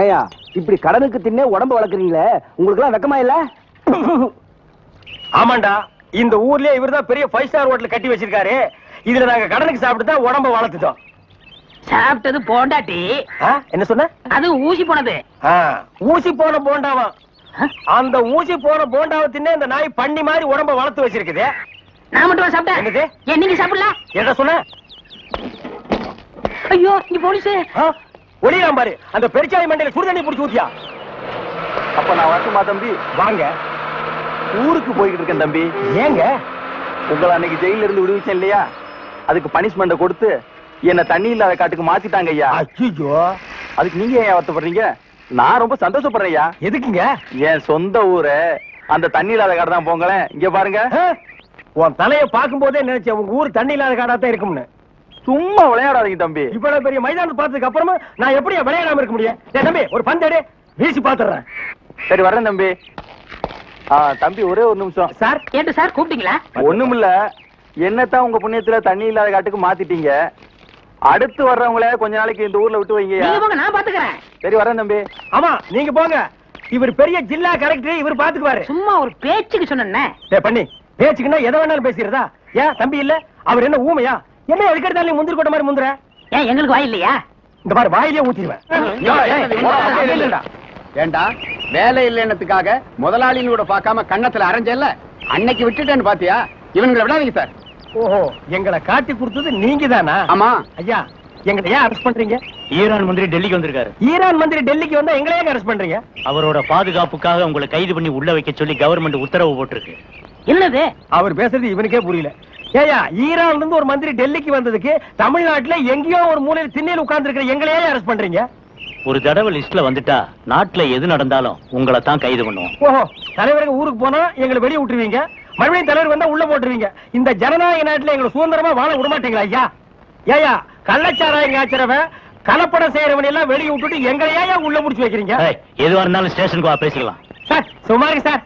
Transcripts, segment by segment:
ஏயா இப்படி கடனுக்கு தின்னே உடம்பு வளர்க்குறீங்களே, உங்களுக்கு எல்லாம் வெக்கமா இல்ல? ஆமாண்டா, இந்த ஊர்லயே இவர்தான் பெரிய 5 ஸ்டார் ஹோட்டல் கட்டி வச்சிருக்காரு. இதுல நாங்க கடனுக்கு சாப்பிட்டு தான் உடம்ப வளர்த்துட்டோம். சாப்பிட்டது போண்டாட்டி. என்ன சொன்ன? அது ஊசி போனது. ஊசி போன போண்டாவா? அந்த ஊசி போன போண்டாவை தின்னே இந்த நாய் பண்ணி மாதிரி உடம்ப வளர்த்து வச்சிருக்குது. நான் மட்டும் சாப்பிட்டேன். ஏன் நீங்க சாப்பிடல? என்ன சொன்ன? ஐயோ, இங்க போலீஸ். ஒளியாம் பாரு, அந்த பெருச்சாளி மண்டையில சுடுதண்ணி புடிச்சு ஊத்தியா. அப்ப நான் வரட்டுமா தம்பி? வாங்க. ஊருக்கு போய்கிட்டு இருக்கேன் தம்பி. ஏங்க? உங்களை அன்னைக்கு ஜெயில இருந்து விடுவிச்சேன் இல்லையா, அதுக்கு பனிஷ்மெண்ட கொடுத்து என்ன தண்ணி இல்லாத காட்டுக்கு மாத்திட்டாங்க ஐயா. ஐயோ, அதுக்கு நீங்க ஏன் வருத்தப்படுறீங்க? நான் ரொம்ப சந்தோஷப்படுறேன் ஐயா. எதுக்குங்க? என் சொந்த ஊரு அந்த தண்ணி இல்லாத காடு தான். போங்களேன், இங்க பாருங்க. உன் தலைய பாக்கும் போதே நினைச்சேன் உங்க ஊர் தண்ணி இல்லாத காடா தான் இருக்கும்னு. சும்மா விளையாடாதீங்க தம்பி. இவ்வளவு பெரிய மைதானம் பார்த்ததுக்கு அப்புறமா நான் எப்படி விளையாடாம இருக்க முடியும்? தம்பி, ஒரு பந்தேடு வீசி பாத்துறேன். சரி வரேன் தம்பி. தம்பி ஒரே ஒரு நிமிஷம். சார் கேட்டு சார் கூப்பிட்டீங்களா? ஒண்ணுமில்ல, என்னத்தான் உங்க புண்ணியத்துல தண்ணி இல்லாத காட்டுக்கு மாத்திட்டீங்க. அடுத்து வர்றவங்கள கொஞ்ச நாளைக்கு இந்த ஊர்ல விட்டு வைங்க. நீங்க போங்க, நான் பாத்துக்கிறேன். சரி வரேன் தம்பி. ஆமா, நீங்க போங்க. இவர் பெரிய ஜில்லா கலெக்டர், இவர் பாத்துக்குவாரு. சும்மா ஒரு பேச்சுக்கு சொன்னேன். பண்ணி பேச்சுக்குன்னா எதை வேணாலும் பேசிடுறதா? ஏன் தம்பி இல்ல? அவர் என்ன ஊமையா? என்ன எதுக்கெடுத்தாலும் முந்திரி கொட்ட மாதிரி முந்துற? ஏன் எங்களுக்கு வாய் இல்லையா? இந்த மாதிரி வாயிலே ஊத்திடுவேன். ஏண்டா வேலை இல்லைன்னதுக்காக முதலாளிகளோட பார்க்காம கண்ணத்துல அரைஞ்சல்ல, அன்னைக்கு விட்டுட்டேன்னு பாத்தியா? இவங்களை விடாதீங்க சார். ஓஹோ, எங்களை காட்டி கொடுத்தது நீங்க தானா? ஆமா ஐயா, எங்களை ஏன் அரெஸ்ட் பண்றீங்க? ஈரான் மந்திரி டெல்லிக்கு வந்திருக்காரு. ஈரான் மந்திரி டெல்லிக்கு வந்தா எங்களை ஏன் அரெஸ்ட் பண்றீங்க? அவரோட பாதுகாப்புக்காக உங்களை கைது பண்ணி உள்ள வைக்க சொல்லி கவர்மெண்ட் உத்தரவு போட்டிருக்கு. என்னது அவர் பேசுறது இவனுக்கே புரியல. ஏயா, ஈரான்ல இருந்து ஒரு மந்திரி டெல்லிக்கு வந்ததுக்கு தமிழ்நாட்டுல எங்கேயோ ஒரு மூலையில் திண்ணையில் உட்கார்ந்து இருக்கிற எங்களையே அரெஸ்ட் பண்றீங்க? ஒரு தடவை லிஸ்ட்ல வந்துட்டா நாட்டுல எது நடந்தாலும் உங்களை தான் கைது பண்ணுவோம். ஓஹோ, தலைவருக்கு ஊருக்கு போனா எங்களை வெளியே விட்டுருவீங்க, மறுபடியும் தலைவர் வந்தா உள்ள போட்டுருவீங்க. இந்த ஜனநாயக நாட்டுல எங்களை சுதந்திரமா வாழ விட மாட்டீங்களா ஐயா? ஏயா, கள்ளச்சாராயம் காய்ச்சறவன் கலப்படம் செய்யறவன் எல்லாம் வெளியே விட்டுட்டு எங்களையா உள்ள முடிச்சு வைக்கிறீங்க? எதுவா இருந்தாலும் ஸ்டேஷனுக்கு வா, பேசிக்கலாம். சார் சும்மா இருக்கு சார்.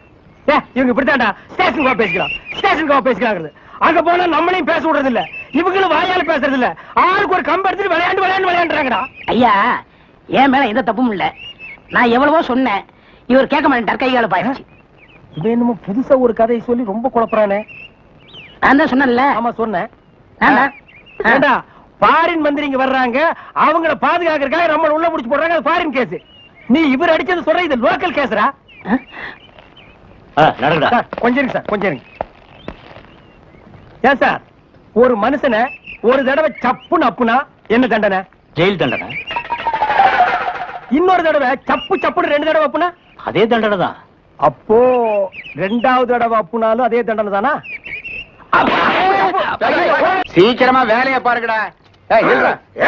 இவங்க இப்படித்தாண்டா ஸ்டேஷனுக்கு வா பேசிக்கலாம், ஸ்டேஷனுக்கு வா பேசிக்கலாம். அங்க போனா நம்மளையும் பேச விடுறது இல்ல, இவங்களும் வாயால பேசுறது இல்ல. ஆளுக்கு ஒரு கம்பு எடுத்துட்டு விளையாண்டுறாங்கடா. ஐயா, என் மேல எந்த தப்பும் இல்ல. நான் எவ்வளவோ சொன்னேன், இவர் கேட்க மாட்டேன். கைகால பாயிடுச்சு. இவன் என்னமோ புதுசா ஒரு கதையை சொல்லி ரொம்ப குழப்பறானே. நான் தான் சொன்னேன்ல. ஆமா சொன்னேன். ஏண்டா ஃபாரின் மந்திரிங்க வர்றாங்க, அவங்கள பாதுகாக்கிறதுக்காக நம்ம உள்ள புடிச்சு போடுறாங்க. அது ஃபாரின் கேஸ். நீ இவர் அடிச்சது சொல்ற, இது லோக்கல் கேஸ்ரா. நடக்குதா? கொஞ்சம் இருங்க சார், கொஞ்சம் இருங்க. ஏன் சார், ஒரு மனுஷனை ஒரு தடவை சப்புன்னு அப்புனா என்ன தண்டனை? ஜெயில் தண்டனை. இன்னொரு தடவை சப்பு சப்புன்னு 2 தடவை அப்புனா அதே தண்டனை தான். அப்போ 2வது தடவை அப்புனாலும் அதே தண்டனை தானா? சீக்கிரமா வேலையை பாருங்கடா.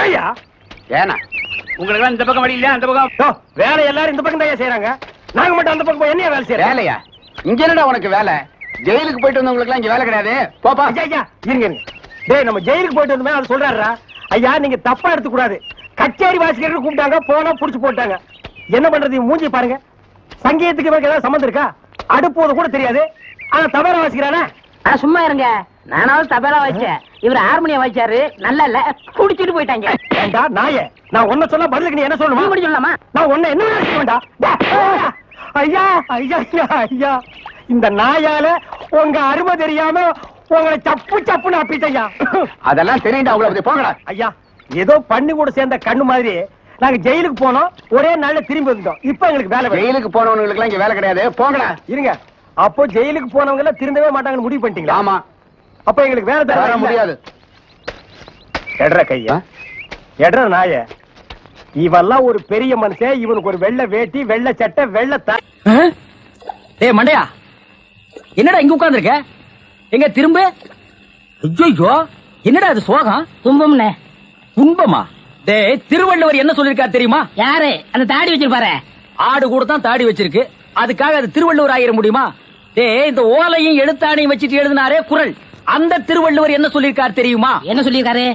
ஏயா ஏனா உங்களுக்கு இந்த பக்கம் வழி இல்லையா? அந்த பக்கம் வேலை எல்லாரும் இந்த பக்கம் தான் செய்யறாங்க, நாங்க மட்டும் அந்த பக்கம் என்ன வேலை செய்யறோம்? வேலையா? இங்க என்னடா உனக்கு வேலை? ஜெயிலுக்கு போயிட்டு வந்தவங்களுக்கு எல்லாம் இங்க வேலை கிடையாது. போப்பா. ஐயா இருங்க, டேய் நம்ம ஜெயிலுக்கு போயிட்டு வந்தோமே அது சொல்றாருடா. ஐயா நீங்க தப்பா எடுத்து கூடாது. கச்சேரி வாசிக்கிறதுக்கு கூப்பிட்டாங்க, போனா புடிச்சு போட்டாங்க. என்ன பண்றது? மூஞ்சி பாருங்க. சங்கீதத்துக்கு இவருக்கு ஏதாவது சம்பந்தம் இருக்கா? அடுப்போது கூட தெரியாது, ஆனா தபேலா வாசிக்கிறானே. சும்மா இருங்க, நானாவது தபேலா வாய்ச்சேன், இவர் ஹார்மோனியம் வாய்ச்சாரு. நல்லா இல்ல, குடிச்சிட்டு போயிட்டாங்க. ஏண்டா நாயே, நான் ஒன்ன சொன்னா பதிலுக்கு நீ என்ன சொல்லணுமா? நீ சொல்லலாமா? நான் ஒன்ன என்ன செய்ய வேண்டாம். ஐயா ஐயா ஐயா, இந்த நாயால உங்க அருமை தெரியாம உங்களை சப்பு சப்புன்னு அப்பிட்டையா. அதெல்லாம் தெரியுண்டா உங்களுக்கு. போங்கடா. ஐயா, ஏதோ பண்ணி கூட சேர்ந்த கண்ணு மாதிரி நாங்க ஜெயிலுக்கு போனோம், ஒரே நாள்ல திரும்பி வந்துட்டோம். இப்ப எங்களுக்கு வேலை. ஜெயிலுக்கு போனவங்களுக்கு எல்லாம் இங்க வேலை கிடையாது. போங்கடா. இருங்க, அப்போ ஜெயிலுக்கு போனவங்க எல்லாம் திருந்தவே மாட்டாங்கன்னு முடிவு பண்ணிட்டீங்களா? ஆமா. அப்ப எங்களுக்கு வேலை தர முடியாது. எட்ற கையா, எட்ற நாய. இவெல்லாம் ஒரு பெரிய மனுஷன், இவனுக்கு ஒரு வெள்ளை வேட்டி, வெள்ளை சட்டை, வெள்ளை டேய் மண்டையா, என்னடா இங்க உட்கார்ந்து இருக்க? எங்க திரும்ப? ஐயோ, என்னடா அது சோகம்? துன்பம்னே. துன்பமா? டேய், திருவள்ளுவர் என்ன சொல்லிருக்காரு தெரியுமா? யாரு? அந்த தாடி வச்சிருப்பாரு. ஆடு கூட தான் தாடி வச்சிருக்கு, அதுக்காக அது திருவள்ளுவர் ஆயிர முடியுமா? டேய், இந்த ஓலையும் எழுத்தாணையும் வச்சிட்டு எழுதினாரே குறள், அந்த திருவள்ளுவர் என்ன சொல்லிருக்காரு தெரியுமா? என்ன சொல்லிருக்காரு?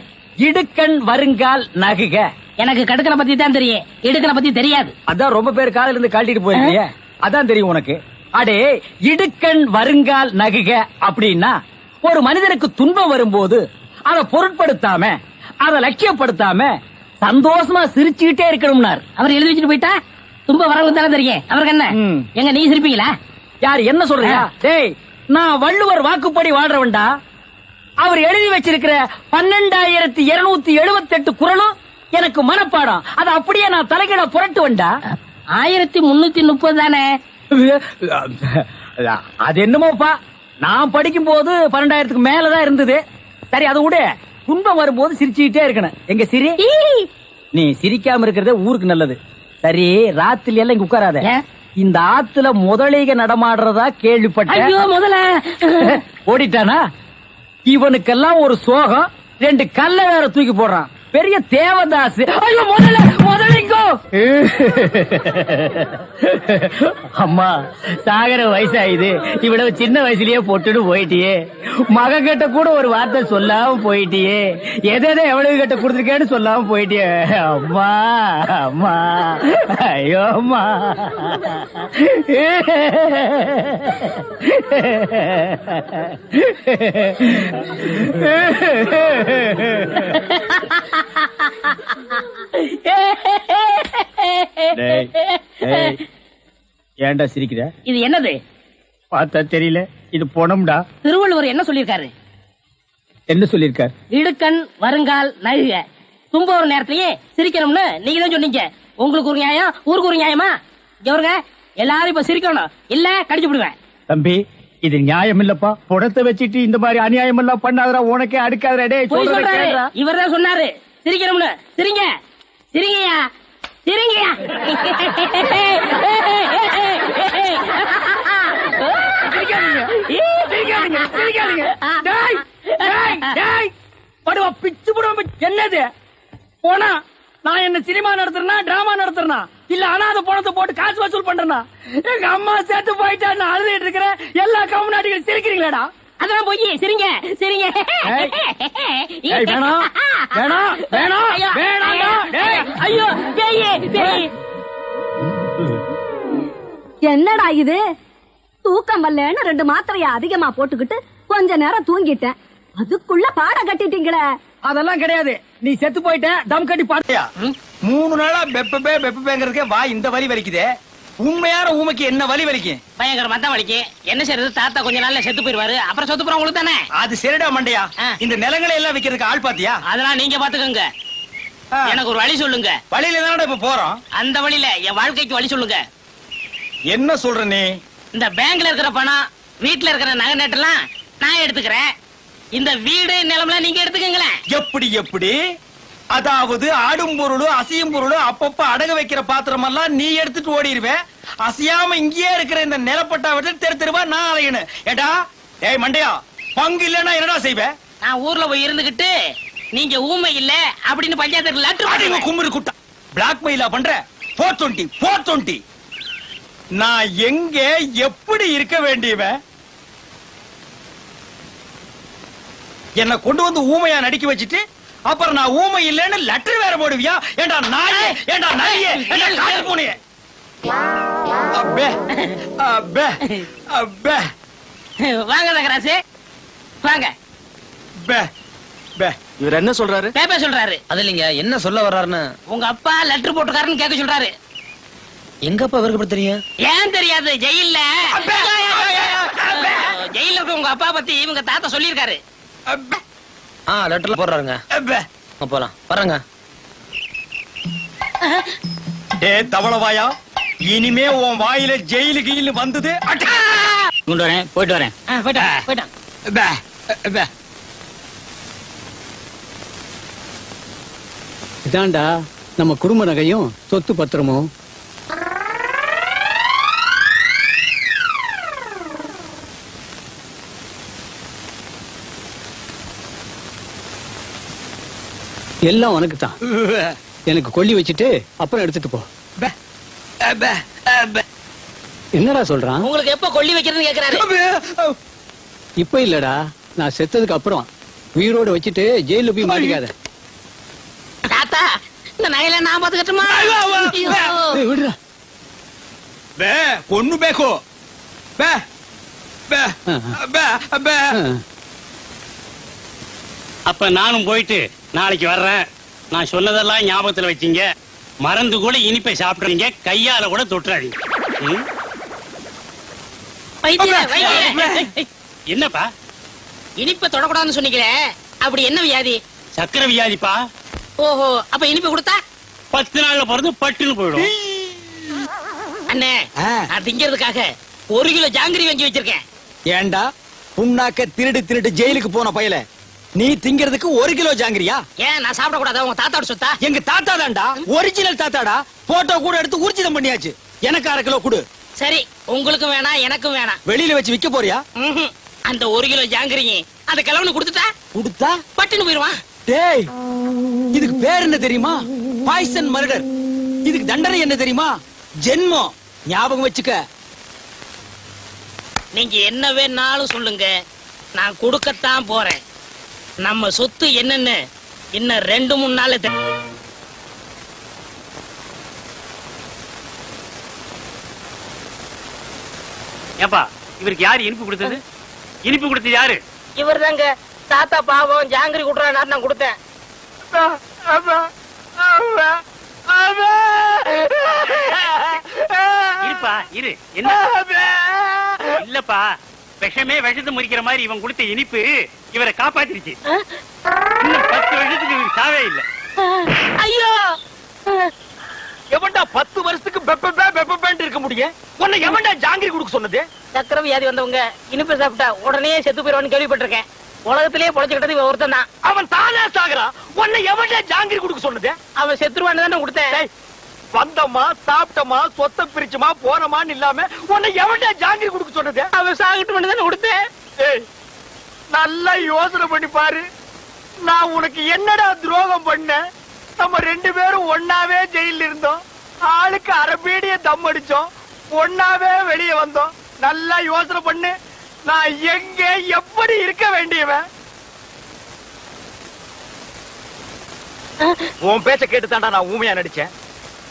இடுக்கண் வருங்கால் நகுக. எனக்கு கடுக்கனை பத்தி தான் தெரியும், இடுக்கனை பத்தி தெரியாது. அதான் ரொம்ப பேர் காலையில இருந்து காட்டிட்டு போயிருக்கீங்க, அதான் தெரியும் உனக்கு. அடே, இடுக்கண் வருங்கால் நகுக அப்படின்னா ஒரு மனிதனுக்கு துன்பம் வரும்போது அதை பொருட்படுத்தாம, அதை லட்சியப்படுத்தாம சந்தோஷமா சிரிச்சுக்கிட்டே இருக்கணும்னார். அவர் எழுதி வச்சுட்டு போயிட்டா தும்ப வரவங்க தானே தெரியும். அவருக்கு என்ன எங்க நீ சிரிப்பீங்களா? யார் என்ன சொல்றியா? டேய், நான் வள்ளுவர் வாக்குப்படி வாழ்றவன்டா. அவர் எழுதி வச்சிருக்கிற 12,278 குறளும் எனக்கு மனப்பாடம். அது அப்படியே நான் தலைகீழ புரட்டுவன்டா. 1330 தானே? அது என்னமோப்பா, நான் படிக்கும் போது 12,000க்கு மேலதான் இருந்தது. சரி, அது விட துன்பம் வரும்போது சிரிச்சுக்கிட்டே இருக்கணும். எங்க சிரி, நீ சிரிக்காம இருக்கிறதே ஊருக்கு நல்லது. சரி, ராத்திரி எல்லாம் இங்க உட்காராத. இந்த ஆத்துல முதலைக நடமாடுறதா கேள்விப்பட்டேன். ஐயோ, முதல்ல ஓடிட்டானா? இவனுக்கெல்லாம் ஒரு சோகம், 2 கல்ல வேற தூக்கி போடுறான். பெரிய தேவதாஸ். ஐயோ, முதலிங்கோ. அம்மா, சாகர வயசாயுது, இவ்வளவு சின்ன வயசுலயே பொட்டுன்னு போயிட்டியே. மகன் கிட்ட கூட ஒரு வார்த்தை சொல்லாம போயிட்டியே. எதை எவ்வளவு கிட்ட கொடுத்துருக்கேன்னு சொல்லாம போயிட்டியே. அம்மா அம்மா, ஐயோ அம்மா. ஏன்டா சிரிக்கிற? இது என்னது? பார்த்தா தெரியல, இது பொணம்டா. திருவள்ளுவர் என்ன சொல்லிருக்காரு? என்ன சொல்லிருக்கார்? இடுக்கண் வருங்கால் நழுக. தும்ப ஒரு நேரத்திலேயே சிரிக்கணும்னு நீங்க தான் சொன்னீங்க. உங்களுக்கு ஒரு நியாயம், ஊருக்கு ஒரு நியாயமா? இவருங்க எல்லாரும் இப்ப சிரிக்கணும், இல்ல கடிச்சு விடுவேன். தம்பி, இது நியாயம் இல்லப்பா. புடத்தை வச்சிட்டு இந்த மாதிரி அநியாயம் எல்லாம் பண்ணாதடா, உனக்கே அடுக்காதடா. டேய், சொல்றேன். இவர் தான் சொன்னாரு சிரிக்கணும்னு. சிரிங்க, சிரிங்கயா, சிரிங்கயா. பிச்சு போடுவோம். என்னது போனா? நான் என்ன சினிமா நடத்துறேனா, டிராமா நடத்துறேனா, இல்ல அனாத பணத்தை போட்டு காசு வசூல் பண்றேனா? எங்க அம்மா சேர்த்து போயிட்டா நான் அழுதுட்டு இருக்கிறேன். எல்லா கம்நாட்டிகளும் சிரிக்கிறீங்களாடா? அதெல்லாம் போய் சிரிங்க, சிரிங்க. வேணாம் வேணாம் வேணாம் வேணாம். ஐயோ, பேய். என்னடா இது? தூக்கம் வரலன்னு 2 மாத்திரைய அதிகமா போட்டுக்கிட்டு கொஞ்ச நேரம் தூங்கிட்டேன். அதுக்குள்ள பாட கட்டிட்டீங்களே. அதெல்லாம் கிடையாது. நீ செத்து போயிட்ட, தம் கட்டி பாத்தியா? 3 நாளா பெப்பேங்கிறதுக்கே வா இந்த வலி வலிக்குதே. உண்மையான ஊமைக்கு என்ன வலி வலிக்கும்? பயங்கரமா தான் வலிக்கும். என்ன செய்யறது? தாத்தா கொஞ்ச நாள்ல செத்து போயிருவாரு. அப்புறம் சொத்து போற உங்களுக்கு தானே. அது சரிடா மண்டையா. இந்த நிலங்களை எல்லாம் விக்கிறதுக்கு ஆள் பாத்தியா? அதெல்லாம் நீங்க பாத்துக்கோங்க. எனக்கு ஒரு வழி சொல்லுங்க. வழியில தானடா இப்ப போறோம். அந்த வழியில என் வாழ்க்கைக்கு வழி சொல்லுங்க. என்ன சொல்ற நீ? இந்த பேங்க்ல இருக்கிற பணம், வீட்டுல இருக்கிற நகை நட்டெல்லாம் நான் எடுத்துக்கிறேன். இந்த வீடு நிலம்லாம் நீங்க எடுத்துக்கங்களேன். எப்படி? அதாவது ஆடும் பொருளும் அசையும் பொருளும் அப்பப்ப அடகு வைக்கிற பாத்திரம் எல்லாம் நீ எடுத்துட்டு ஓடிடுவேன். அசையாம இங்கேயே இருக்கிற இந்த நிலப்பட்டா விட்டு தெருவா நான் அலையணும். ஏடா, ஏய் மண்டையா, பங்கு இல்லன்னா என்னடா செய்வேன்? நான் ஊர்ல போய் இருந்துகிட்டு நீங்க ஊமை இல்ல அப்படின்னு பஞ்சாயத்து லெட்டர் கும்மிரு குட்டா பிளாக்மெயிலா பண்ற? 420 நான் எங்க எப்படி இருக்க வேண்டியவன்? என்ன கொண்டு வந்து ஊமையா நடிக்க வச்சுட்டு அப்புறம் நான் ஊமை இல்லைன்னு லெட்டர் வேற போடுவியா? ஏண்டா நாயே, ஏண்டா நாயே, ஏண்டா காட்டு பூனையே. அப்பே அப்பே அப்பே. வாங்க தகராசு, வாங்க. பே பே. இவர் என்ன சொல்றாரு? பேப்ப சொல்றாரு. அது இல்லைங்க, என்ன சொல்ல வர்றாருன்னு. உங்க அப்பா லெட்டர் போட்டுக்காருன்னு கேட்க சொல்றாரு. எங்க அப்பா அவருக்கு எப்படி தெரியும்? ஏன் தெரியாது? ஜெயில்ல இருக்க உங்க அப்பா பத்தி இவங்க தாத்தா சொல்லிருக்காரு. லெட்டர்ல போடுறாருங்க. போலாம் வர்றங்க. ஏ தவளவாயா, இனிமே உன் வாயில ஜெயிலு கீழு வந்தது. கொண்டு வரேன், போயிட்டு வரேன். போயிட்டான். இதாண்டா நம்ம குடும்ப நகையும் சொத்து பத்திரமும். எல்லாம் உனக்கு தான். எனக்கு கொல்லி வச்சுட்டு அப்புறம் எடுத்துட்டு போ. என்னடா சொல்றான்? உங்களுக்கு எப்ப கொல்லி வைக்கிறதுன்னு கேக்குறாரு. இப்ப இல்லடா, நான் செத்ததுக்கு அப்புறம் உயிரோடு வச்சுட்டு ஜெயில போய் மாட்டிக்காத. தாத்தா, இந்த நகையில நான் பாத்துக்கட்டுமா? விடுறா. பே பொண்ணு பேக்கோ. பே பே பே பே. அப்ப நானும் போயிட்டு நாளைக்கு வர்றேன். நான் சொன்னதெல்லாம் ஞாபகத்துல வச்சீங்க. மறந்து கூட இனிப்பை சாப்பிடுறீங்க, கையால கூட தொட்டுறாதீங்க. என்னப்பா இனிப்ப தொடக்கூடாதுன்னு சொன்னீங்களே, அப்படி என்ன வியாதி? சக்கரை வியாதிப்பா. ஓஹோ, அப்ப இனிப்பு கொடுத்தா 10 நாள்ல பிறந்து பட்டுன்னு போயிடும். அண்ணே, நான் திங்கிறதுக்காக 1 கிலோ ஜாங்கிரி வாங்கி வச்சிருக்கேன். ஏண்டா புண்ணாக்க திருடு திருடு ஜெயிலுக்கு போன பயல, நீ திங்கிறதுக்கு 1 கிலோ ஜாங்கிரியா? ஏன் நான் சாப்பிட கூடாதா? உங்க தாத்தாவோட சொத்தா? எங்க தாத்தா தான்டா, ஒரிஜினல் தாத்தாடா. போட்டோ கூட எடுத்து ஊர்ஜிதம் பண்ணியாச்சு. எனக்கு 1/2 கிலோ கொடு. சரி, உங்களுக்கும் வேணாம் எனக்கும் வேணாம். வெளியில வச்சு விக்க போறியா? அந்த 1 கிலோ ஜாங்கிரி அந்த கிழவனு கொடுத்துட்டா கொடுத்தா பட்டுன்னு போயிருவான். டேய், இதுக்கு பேர் என்ன தெரியுமா? Poison murder. இதுக்கு தண்டனை என்ன தெரியுமா? ஜென்மம். ஞாபகம் வச்சுக்க. நீங்க என்ன வேணாலும் சொல்லுங்க, நான் கொடுக்கத்தான் போறேன். நம்ம சொத்து என்னன்னு இன்னும் 2-3 நாள். ஏப்பா, இவருக்கு யாரு இனிப்பு கொடுத்தது? இனிப்பு கொடுத்தது யாரு? இவர் தாங்க. தாத்தா பாவம் ஜாங்கிரி குடுறாரு, நான் கொடுத்தேன். இருப்பா இரு. என்ன இல்லப்பா, விஷமே விஷத்தை முறிக்கிற மாதிரி இவன் கொடுத்த இனிப்பு இவரை காப்பாத்திருச்சு. இன்னும் 10 வருஷத்துக்கு இவருக்கு சாவே இல்ல. ஐயோ, எவன்டா 10 வருஷத்துக்கு பெப்பேன்னு இருக்க முடியும்? உன்னை எவன்டா ஜாங்கிரி கொடுக்க சொன்னது? சக்கரை வியாதி வந்தவங்க இனிப்பு சாப்பிட்டா உடனே செத்து போயிருவான்னு கேள்விப்பட்டிருக்கேன். உலகத்திலேயே பொழைச்சுக்கிட்டது இவன் ஒருத்தன் தான். அவன் தானே சாகுறான். உன்னை எவன்டா ஜாங்கிரி கொடுக்க சொன்னது? அவன் செத்துருவான்னு தானே கொடுத்தேன். வந்தமா சாப்பிட்டமா சொத்த பிரிச்சுமா போனமான்னு இல்லாம உன்னை எவன்டா ஜாங்கிரி கொடுக்க சொன்னது? அவன் சாகிட்டு தானே கொடுத்தேன். நல்லா யோசனை பண்ணி பாரு. நான் உனக்கு என்னடா துரோகம் பண்ண? நம்ம 2 பேரும் ஒன்னாவே ஜெயில இருந்தோம். ஆளுக்கு அரபீடிய தம் அடிச்சோம். ஒன்னாவே வெளியே வந்தோம். நல்லா யோசனை பண்ணு. நான் எங்க எப்படி இருக்க வேண்டியவன்? உன் பேச்ச கேட்டுதான்டா நான் ஊமையா நடிச்சேன்.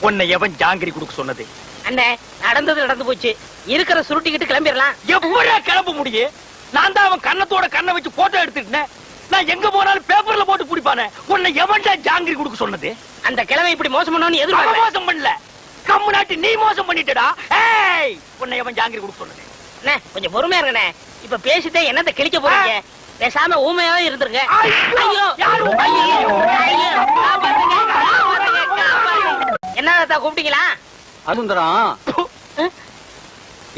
உன்னை எவன் ஜாங்கிரி கொடுக்க சொன்னது? அண்ணே, நடந்தது நடந்து போச்சு. இருக்கிற சுருட்டிக்கிட்டு கிளம்பிடலாம். எப்படியா கிளம்ப முடியும்? நான் தான் அவன் கண்ணத்தோட கண்ணை வச்சு போட்டோ எடுத்துட்டேன். நான் எங்க போனாலும் பேப்பர்ல போட்டு குடிப்பானே. உன்னை எவன்டா ஜாங்கிரி கொடுக்க சொன்னது? அந்த கிழமை இப்படி மோசம் பண்ணணும்னு எதிர்பார்க்க. மோசம் பண்ணல, கம்மு நாட்டி நீ மோசம் பண்ணிட்டடா. ஏய், உன்னை எவன் ஜாங்கிரி கொடுக்க சொன்னது? அண்ணே, கொஞ்சம் பொறுமையா இருங்கண்ணே. இப்ப பேசிட்டே என்னத்தை கிழிக்க போறீங்க? பேசாம ஊமையாவே இருந்துருங்க. ஐயோ, யாரு? என்ன கூப்பிட்டீங்களா? அசுந்தரம்,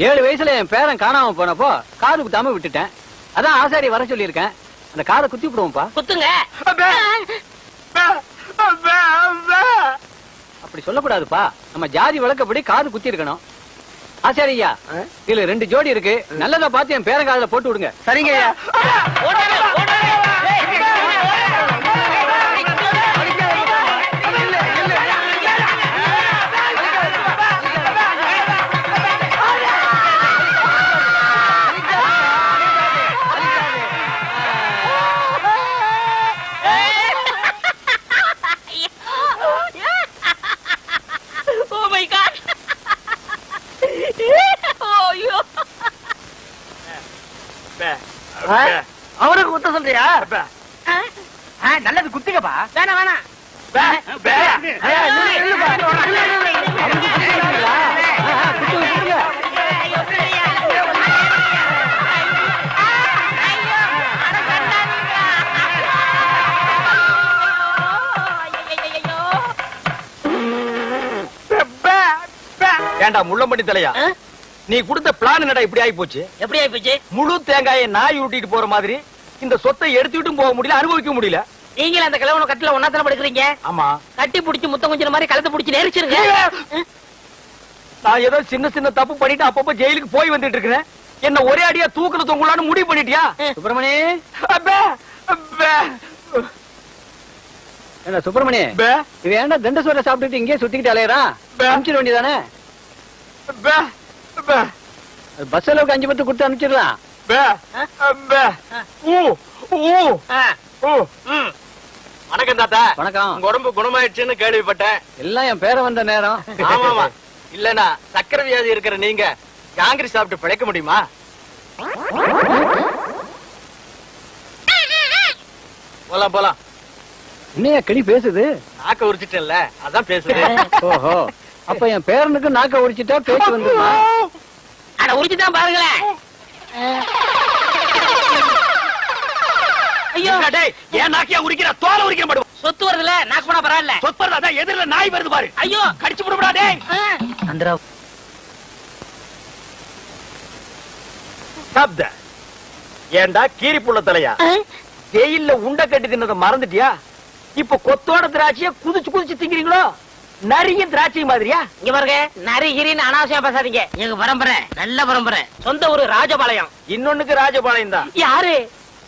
7 வயசுல என் பேரன் காணாம போனப்போ காது குத்தாம விட்டுட்டேன். அதான் ஆசாரி வர சொல்லி இருக்கேன். அந்த காதை குத்தி விடுவோம்ப்பா. குத்துங்க. அப்படி சொல்லக்கூடாதுப்பா. நம்ம ஜாதி வழக்கப்படி காது குத்தி இருக்கணும். ஆசாரியா, இதுல 2 ஜோடி இருக்கு. நல்லதா பார்த்து என் பேரன் காதுல போட்டு விடுங்க. சரிங்க ஐயா. அவனுக்கு குத்த சொல்றியா? நல்லது குத்துக்கப்பா. வேணாம் வேணாம். ஏண்டா முள்ளம்பட்டி தலையா, நீ கொடுத்த பிளான் என்னடா இப்படி ஆகி போச்சு? எப்படி ஆகி போச்சு? முழு தேங்காயை நாய் உருட்டிட்டு போற மாதிரி இந்த சொத்தை எடுத்துட்டும் போக முடியல, அனுபவிக்க முடியல. நீங்களே அந்த கிழவன கட்டில ஒன்னாத்தான படுக்கிறீங்க. ஆமா, கட்டி புடிச்சு முத்தம் கொஞ்சம் மாதிரி கழுத்தை புடிச்சு நெரிச்சிருங்க. நான் ஏதோ சின்ன சின்ன தப்பு பண்ணிட்டு அப்பப்ப ஜெயிலுக்கு போய் வந்துட்டு இருக்கிறேன். என்ன ஒரே அடியா தூக்குல தொங்கலான்னு முடிவு பண்ணிட்டியா? சுப்பிரமணி, என்ன சுப்பிரமணி, இது ஏன்டா தண்டசோரை சாப்பிட்டுட்டு இங்கே சுத்திக்கிட்டு அலையறான்? அனுப்பிச்சிட வேண்டியதானே? பஸ் அளவுக்கு 5 பத்து கொடுத்து அனுப்பிச்சிடலாம். வணக்கம் தாத்தா. வணக்கம். உங்க உடம்பு குணமாயிடுச்சுன்னு கேள்விப்பட்டேன். எல்லாம் என் பேரை வந்த நேரம். ஆமாமா, இல்லனா சக்கரை வியாதி இருக்கிற நீங்க ஜாங்கிரி சாப்பிட்டு பிழைக்க முடியுமா? போலாம் போலாம். என்னையா கிளி பேசுது? நாக்க உரிச்சிட்டல அதான் பேசுது. ஓஹோ, அப்ப என் பேரனுக்கு நாக்க உரிச்சிட்டா பேச்சு வந்துருமா? அட உரிச்சுதான் பாருங்களேன். ஐயோ டேய், ஏன் நாக்கியா உரிக்கிற? தோலை உரிக்க மாட்டோம். சொத்து வருதுல, நாக்கு போனா பரவாயில்ல. சொற்பறதா அதான் எதிரில நாய் வருது பாரு. ஐயோ கடிச்சு விடுடா டேய். சந்திரா சாப்த ஏண்டா கீரி புள்ள தலையா, ஜெயில்ல உண்டை கட்டி தின்னத மறந்துட்டியா? இப்ப கொத்தோட திராட்சைய குதிச்சு குதிச்சு திங்கிறீங்களோ? நரியும் திராட்சை மாதிரியா? இங்க பாருங்க, நரிகிரின்னு அனாவசியம் பேசாதீங்க. எங்க பரம்பரை நல்ல பரம்பரை. சொந்த ஊரு ராஜபாளையம். இன்னொன்னுக்கு ராஜபாளையம் தான். யாரு?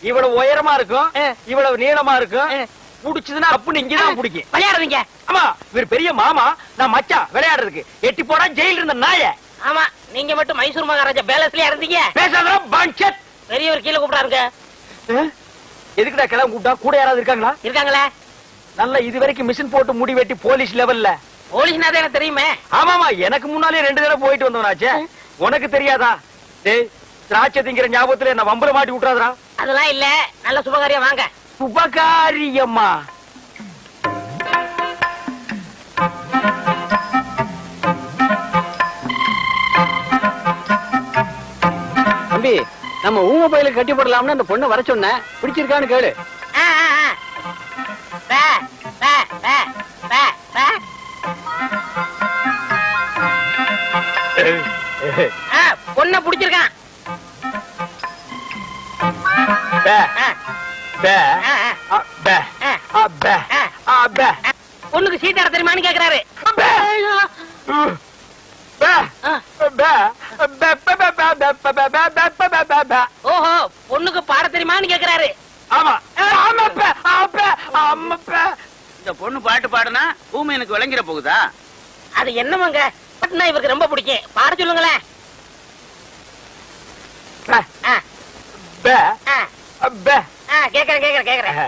இவ்வளவு உயரமா இருக்கும், இவ்வளவு நீளமா இருக்கும். புடிச்சதுன்னா அப்படின்னு இங்கதான் பிடிக்கும். விளையாடுறீங்க? ஆமா, இவர் பெரிய மாமா, நான் மச்சான் விளையாடுறதுக்கு. எட்டி போடா ஜெயில இருந்த நாய. ஆமா, நீங்க மட்டும் மைசூர் மகாராஜா பேலஸ்லயே இருந்தீங்க. பேசாத பஞ்சத். பெரியவர் கீழே கூப்பிடாருங்க. எதுக்குடா கிளம்ப கூப்பிட்டா? கூட யாராவது இருக்காங்களா? இருக்காங்களே. நல்ல இது வரைக்கும் மிஷின் போட்டு முடி வெட்டி போலீஸ் லெவல்ல. போலீஸ்னா தான் எனக்கு தெரியுமே. ஆமாமா, எனக்கு முன்னாலே 2 தடவை போயிட்டு வந்தவனாச்சே. உனக்கு தெரியாதா? டேய், திராட்சை திங்கிற ஞாபகத்துல என்ன வம்பல மாட்டி விட்டுறாதா? அதெல்லாம் இல்ல, நல்ல சுபகாரியம் வாங்க. சுபகாரியம்மா? தம்பி, நம்ம ஊம பையில கட்டி போடலாம்னு அந்த பொண்ணை வர சொன்னேன். பிடிச்சிருக்கான்னு கேளு. பே, பே, பே, பே, பே. பொண்ணை பிடிச்சிருக்கான். பே ஆ, பே ஆ, பே பே பே. பொண்ணுக்கு சீட் ஆட தெரியுமான்னு கேக்குறாரு. ஓஹோ, பொண்ணுக்கு பாட தெரியுமான்னு கேக்குறாரு. இந்த பொண்ணு பாட்டு பாடுனா ஊமை எனக்கு விளங்கிற போகுதா? அது என்னமாங்க, பாட்டுனா இவருக்கு ரொம்ப பிடிக்கும். பாட சொல்லுங்களேன். கேக்குறேன் கேக்குறேன் கேக்குறேன்.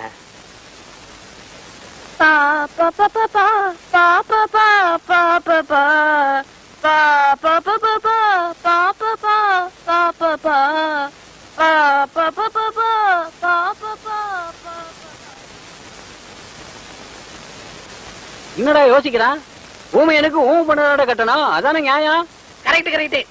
என்னடா யோசிக்கிறான்? ஊமை எனக்கு ஊமை பண்ண கட்டணும், அதானே நியாயம். Correct correct.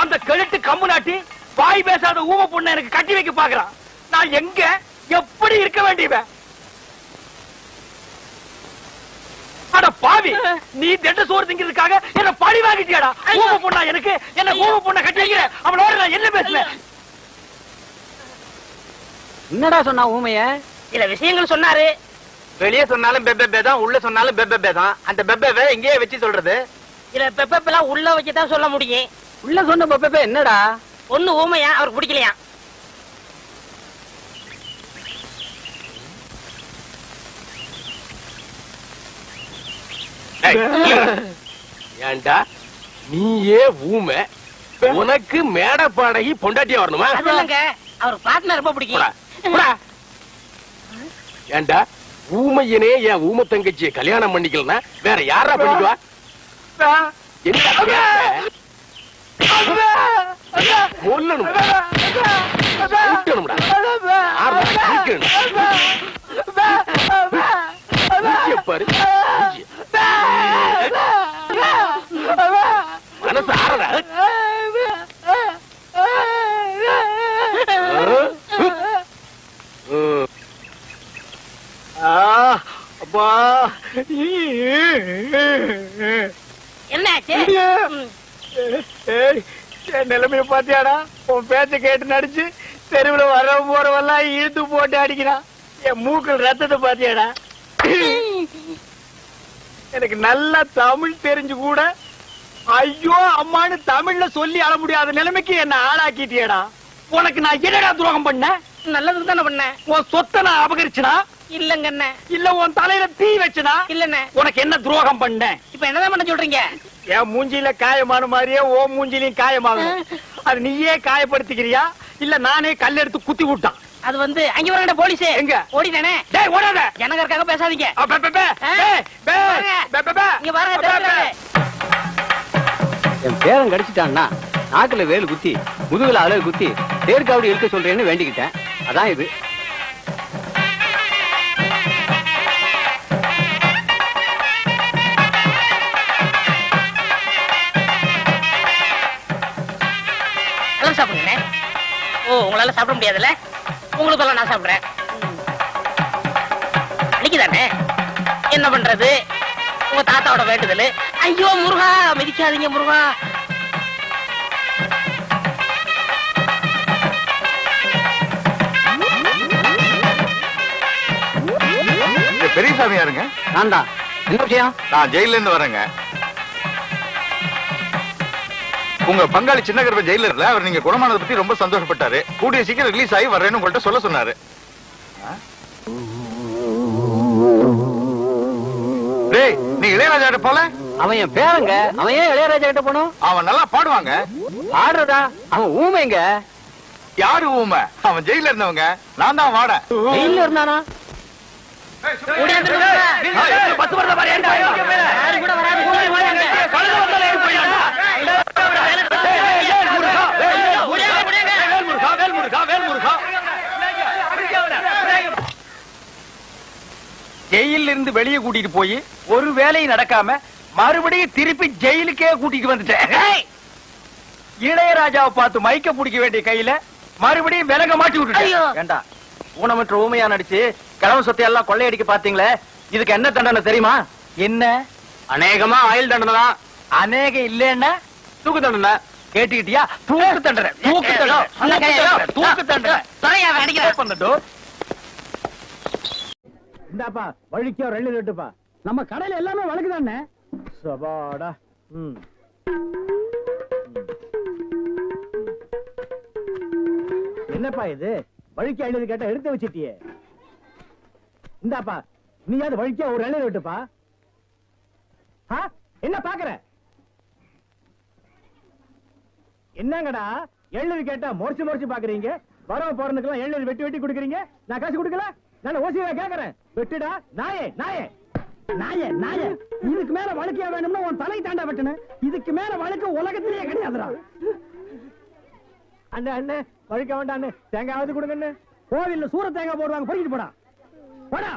அந்த கழுத்து கம்மு நாட்டி வாய் பேசாத ஊம பொண்ணு எனக்கு கட்டி வைக்க பாக்குறான். நான் எங்க எப்படி இருக்க வேண்டியவன்? அட பாவி, நீ திட்ட சோறு திங்கிறதுக்காக என்ன பழி வாங்கிட்டியாடா? ஊம பொண்ணா எனக்கு? என்ன ஊம பொண்ணை கட்டி வைக்கிற? அவளோட நான் என்ன பேசுவேன்? என்னடா சொன்னா ஊமைய? சில விஷயங்கள் சொன்னாரு. வெளியே சொன்னாலும் பெப்பே தான், உள்ள சொன்னாலும் பெப்பே தான். அந்த பெப்பே எங்கேயே வச்சு சொல்றது? சில பெப்பெல்லாம் உள்ள வச்சுதான் சொல்ல முடியும். உள்ள சொன்ன பெப்பே என்னடா? பொண்ணு ஊமையா, அவருக்கு பிடிக்கலையா? ஏண்டா நீயே ஊமை, உனக்கு மேட பாடகி பொண்டாட்டியா வரணுமா? இல்லங்க, அவருக்கு பாட்டுனா ரொம்ப பிடிக்கும். ஏண்டா ஊமையனே என் ஊமை தங்கச்சியை கல்யாணம் பண்ணிக்கலனா வேற யாரா பண்ணிக்குவா? மனசு ஆறதா? என்னாச்சு? என் நிலைமைய பாத்தியாடா? உன் பேச்ச கேட்டு நடிச்சு தெருவுல வர போறவெல்லாம் இழுத்து போட்டு அடிக்கிறான். என் மூக்கள் ரத்தத்தை பாத்தியாடா? எனக்கு நல்லா தமிழ் தெரிஞ்சு கூட ஐயோ அம்மான்னு தமிழ்ல சொல்லி அழ முடியாத நிலைமைக்கு என்ன ஆளாக்கிட்டியடா. உனக்கு நான் என்னடா துரோகம் பண்ண? நல்லதுக்கு தானே பண்ண. உன் சொத்தை நான் அபகரிச்சனா? இல்லங்க. இல்ல உன் தலையில தீ வச்சனா? இல்லண்ணே. உனக்கு என்ன துரோகம் பண்ண? இப்ப என்னதான் பண்ண சொல்றீங்க? என் மூஞ்சில காயமான மாதிரியே ஓ மூஞ்சிலையும் காயமாகும். அது நீயே காயப்படுத்திக்கிறியா இல்ல நானே கல் எடுத்து குத்தி விட்டான்? அது வந்து அங்க வரங்கடா போலீஸ். எங்க ஓடிட்டானே. டேய் ஓடாத. ஜனங்கர்க்காக பேசாதீங்க. இங்க பாருங்க. என் பேரன் கடிச்சிட்டான்னா நாக்குல வேல் குத்தி முதுகுல அலகு குத்தி தேர்காவடி இழுக்க சொல்றேன்னு வேண்டிக்கிட்டேன். அதான் இது. சாப்பிடுங்க. ஓ, உங்களால சாப்பிட முடியாதுல்ல? உங்களுக்கு நான் சாப்பிடுறேன். அன்னைக்குதானே என்ன பண்றது? உங்க தாத்தாவோட வேண்டுதல். ஐயோ முருகா, மிதிக்காதீங்க முருகா. பெரியசாமி யாருங்க? நான் தான். என்ன விஷயம்? நான் ஜெயில இருந்து வரேங்க. உங்க பங்காளி சின்ன கருப்ப ஜெயில இருக்கல, அவர் நீங்க குணமானதை பத்தி ரொம்ப சந்தோஷப்பட்டாரு. கூடிய சீக்கிரம் ரிலீஸ் ஆகி வர்றேன்னு உங்கள்கிட்ட சொல்ல சொன்னாரு. டேய், நீ இளையராஜா கிட்ட போல? அவன் என் பேரங்க. அவன் ஏன் இளையராஜா கிட்ட போனோம்? அவன் நல்லா பாடுவாங்க. ஆடுறதா? அவன் ஊமைங்க. யாரு ஊமை? அவன் ஜெயில இருந்தவங்க. நான் தான் வாட. ஜெயில இருந்தானா? பத்து வருஷம் ஜெயில இருந்து வெளியே கூட்டிட்டு போய் ஒரு வேலையும் நடக்காம மறுபடியும் திருப்பி ஜெயிலுக்கே கூட்டிட்டு வந்துட்டேன். இளையராஜாவை பார்த்து மைக்க பிடிக்க வேண்டிய கையில மறுபடியும் விலக மாட்டி விட்டுட்டேன். ஏண்டா, ஊனமற்ற ஊமையா நடிச்சு கிழமை சொத்தை எல்லாம் கொள்ளையடிக்க பாத்தீங்களே, இதுக்கு என்ன தண்டனை தெரியுமா? என்ன? அநேகமா ஆயுள் தண்டனை தான். அநேகம் இல்லன்னா தூக்கு தண்டனை. கேட்டுக்கிட்டியா? தூக்கு தண்டனை. தூக்கு தண்டனை. தூக்கு தண்டனை. இந்தாப்பா வழிக்கோ ரெண்டு ரெட்டுப்பா. நம்ம கடையில எல்லாமே வழக்குதானே. சபாடா. என்னப்பா இது? வழிக்கு எழுதி கேட்டா எடுத்து வச்சிட்டியே. இந்தாப்பா நீயாவது வழிக்க ஒரு எழுதி விட்டுப்பா. என்ன பாக்குற? என்னங்கடா எழுதி கேட்டா முறைச்சு முறைச்சு பாக்குறீங்க? வரவ போறதுக்கெல்லாம் எழுதி வெட்டி வெட்டி கொடுக்குறீங்க. நான் காசு கொடுக்கல. நான் ஓசியா கேக்குறேன். வெட்டுடா நாயே நாயே நாயே நாயே. இதுக்கு மேல வழக்கியா வேணும்னா உன் தலை தாண்டா வெட்டணும். இதுக்கு மேல வழக்கு உலகத்திலேயே கிடையாதுடா. அண்ணே அண்ணே வழிக்க வேண்டாம். தேங்காவது கொடுங்க. கோவில்ல சூர தேங்காய் போடுவாங்க. பொறிக்கிட்டு போடா போடா.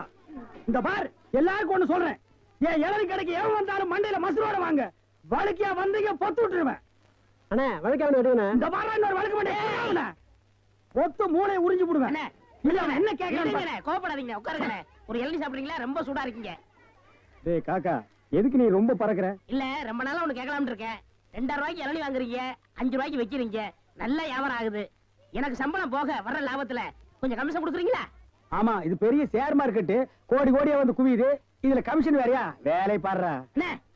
இந்த பார், எல்லாருக்கும் ஒண்ணு சொல்றேன். ஏன் இளநீ கடைக்கு எவன் வந்தாலும் மண்டையில மசுரோட வாங்க. வழக்கியா வந்தீங்க பொத்து விட்டுருவேன். அண்ணே வழக்கா இந்த பாரு, இன்னொரு வழக்கு மாட்டேன். பொத்து மூளை உறிஞ்சு போடுவேன். என்ன கேக்குறீங்க? கோபப்படாதீங்க, உட்காருங்க. ஒரு இளநீ சாப்பிடுறீங்களா? ரொம்ப சூடா இருக்கீங்க. டேய் காக்கா, எதுக்கு நீ ரொம்ப பறக்குற? இல்ல, ரொம்ப நாளா ஒண்ணு கேட்கலாம்னு இருக்கேன். 2000 ரூபாய்க்கு இளநீ வாங்குறீங்க, 5 ரூபாய்க்கு வைக்கிறீங்க. நல்ல வியாபாரம் ஆகுது. எனக்கு சம்பளம் போக வர்ற லாபத்துல கொஞ்சம் கமிஷன் கொடுக்குறீங்களா? ஆமா, இது பெரிய ஷேர் மார்க்கெட். கோடி கோடியா வந்து குவியுது. இதுல கமிஷன் வேறையா? வேலை பாடுறா.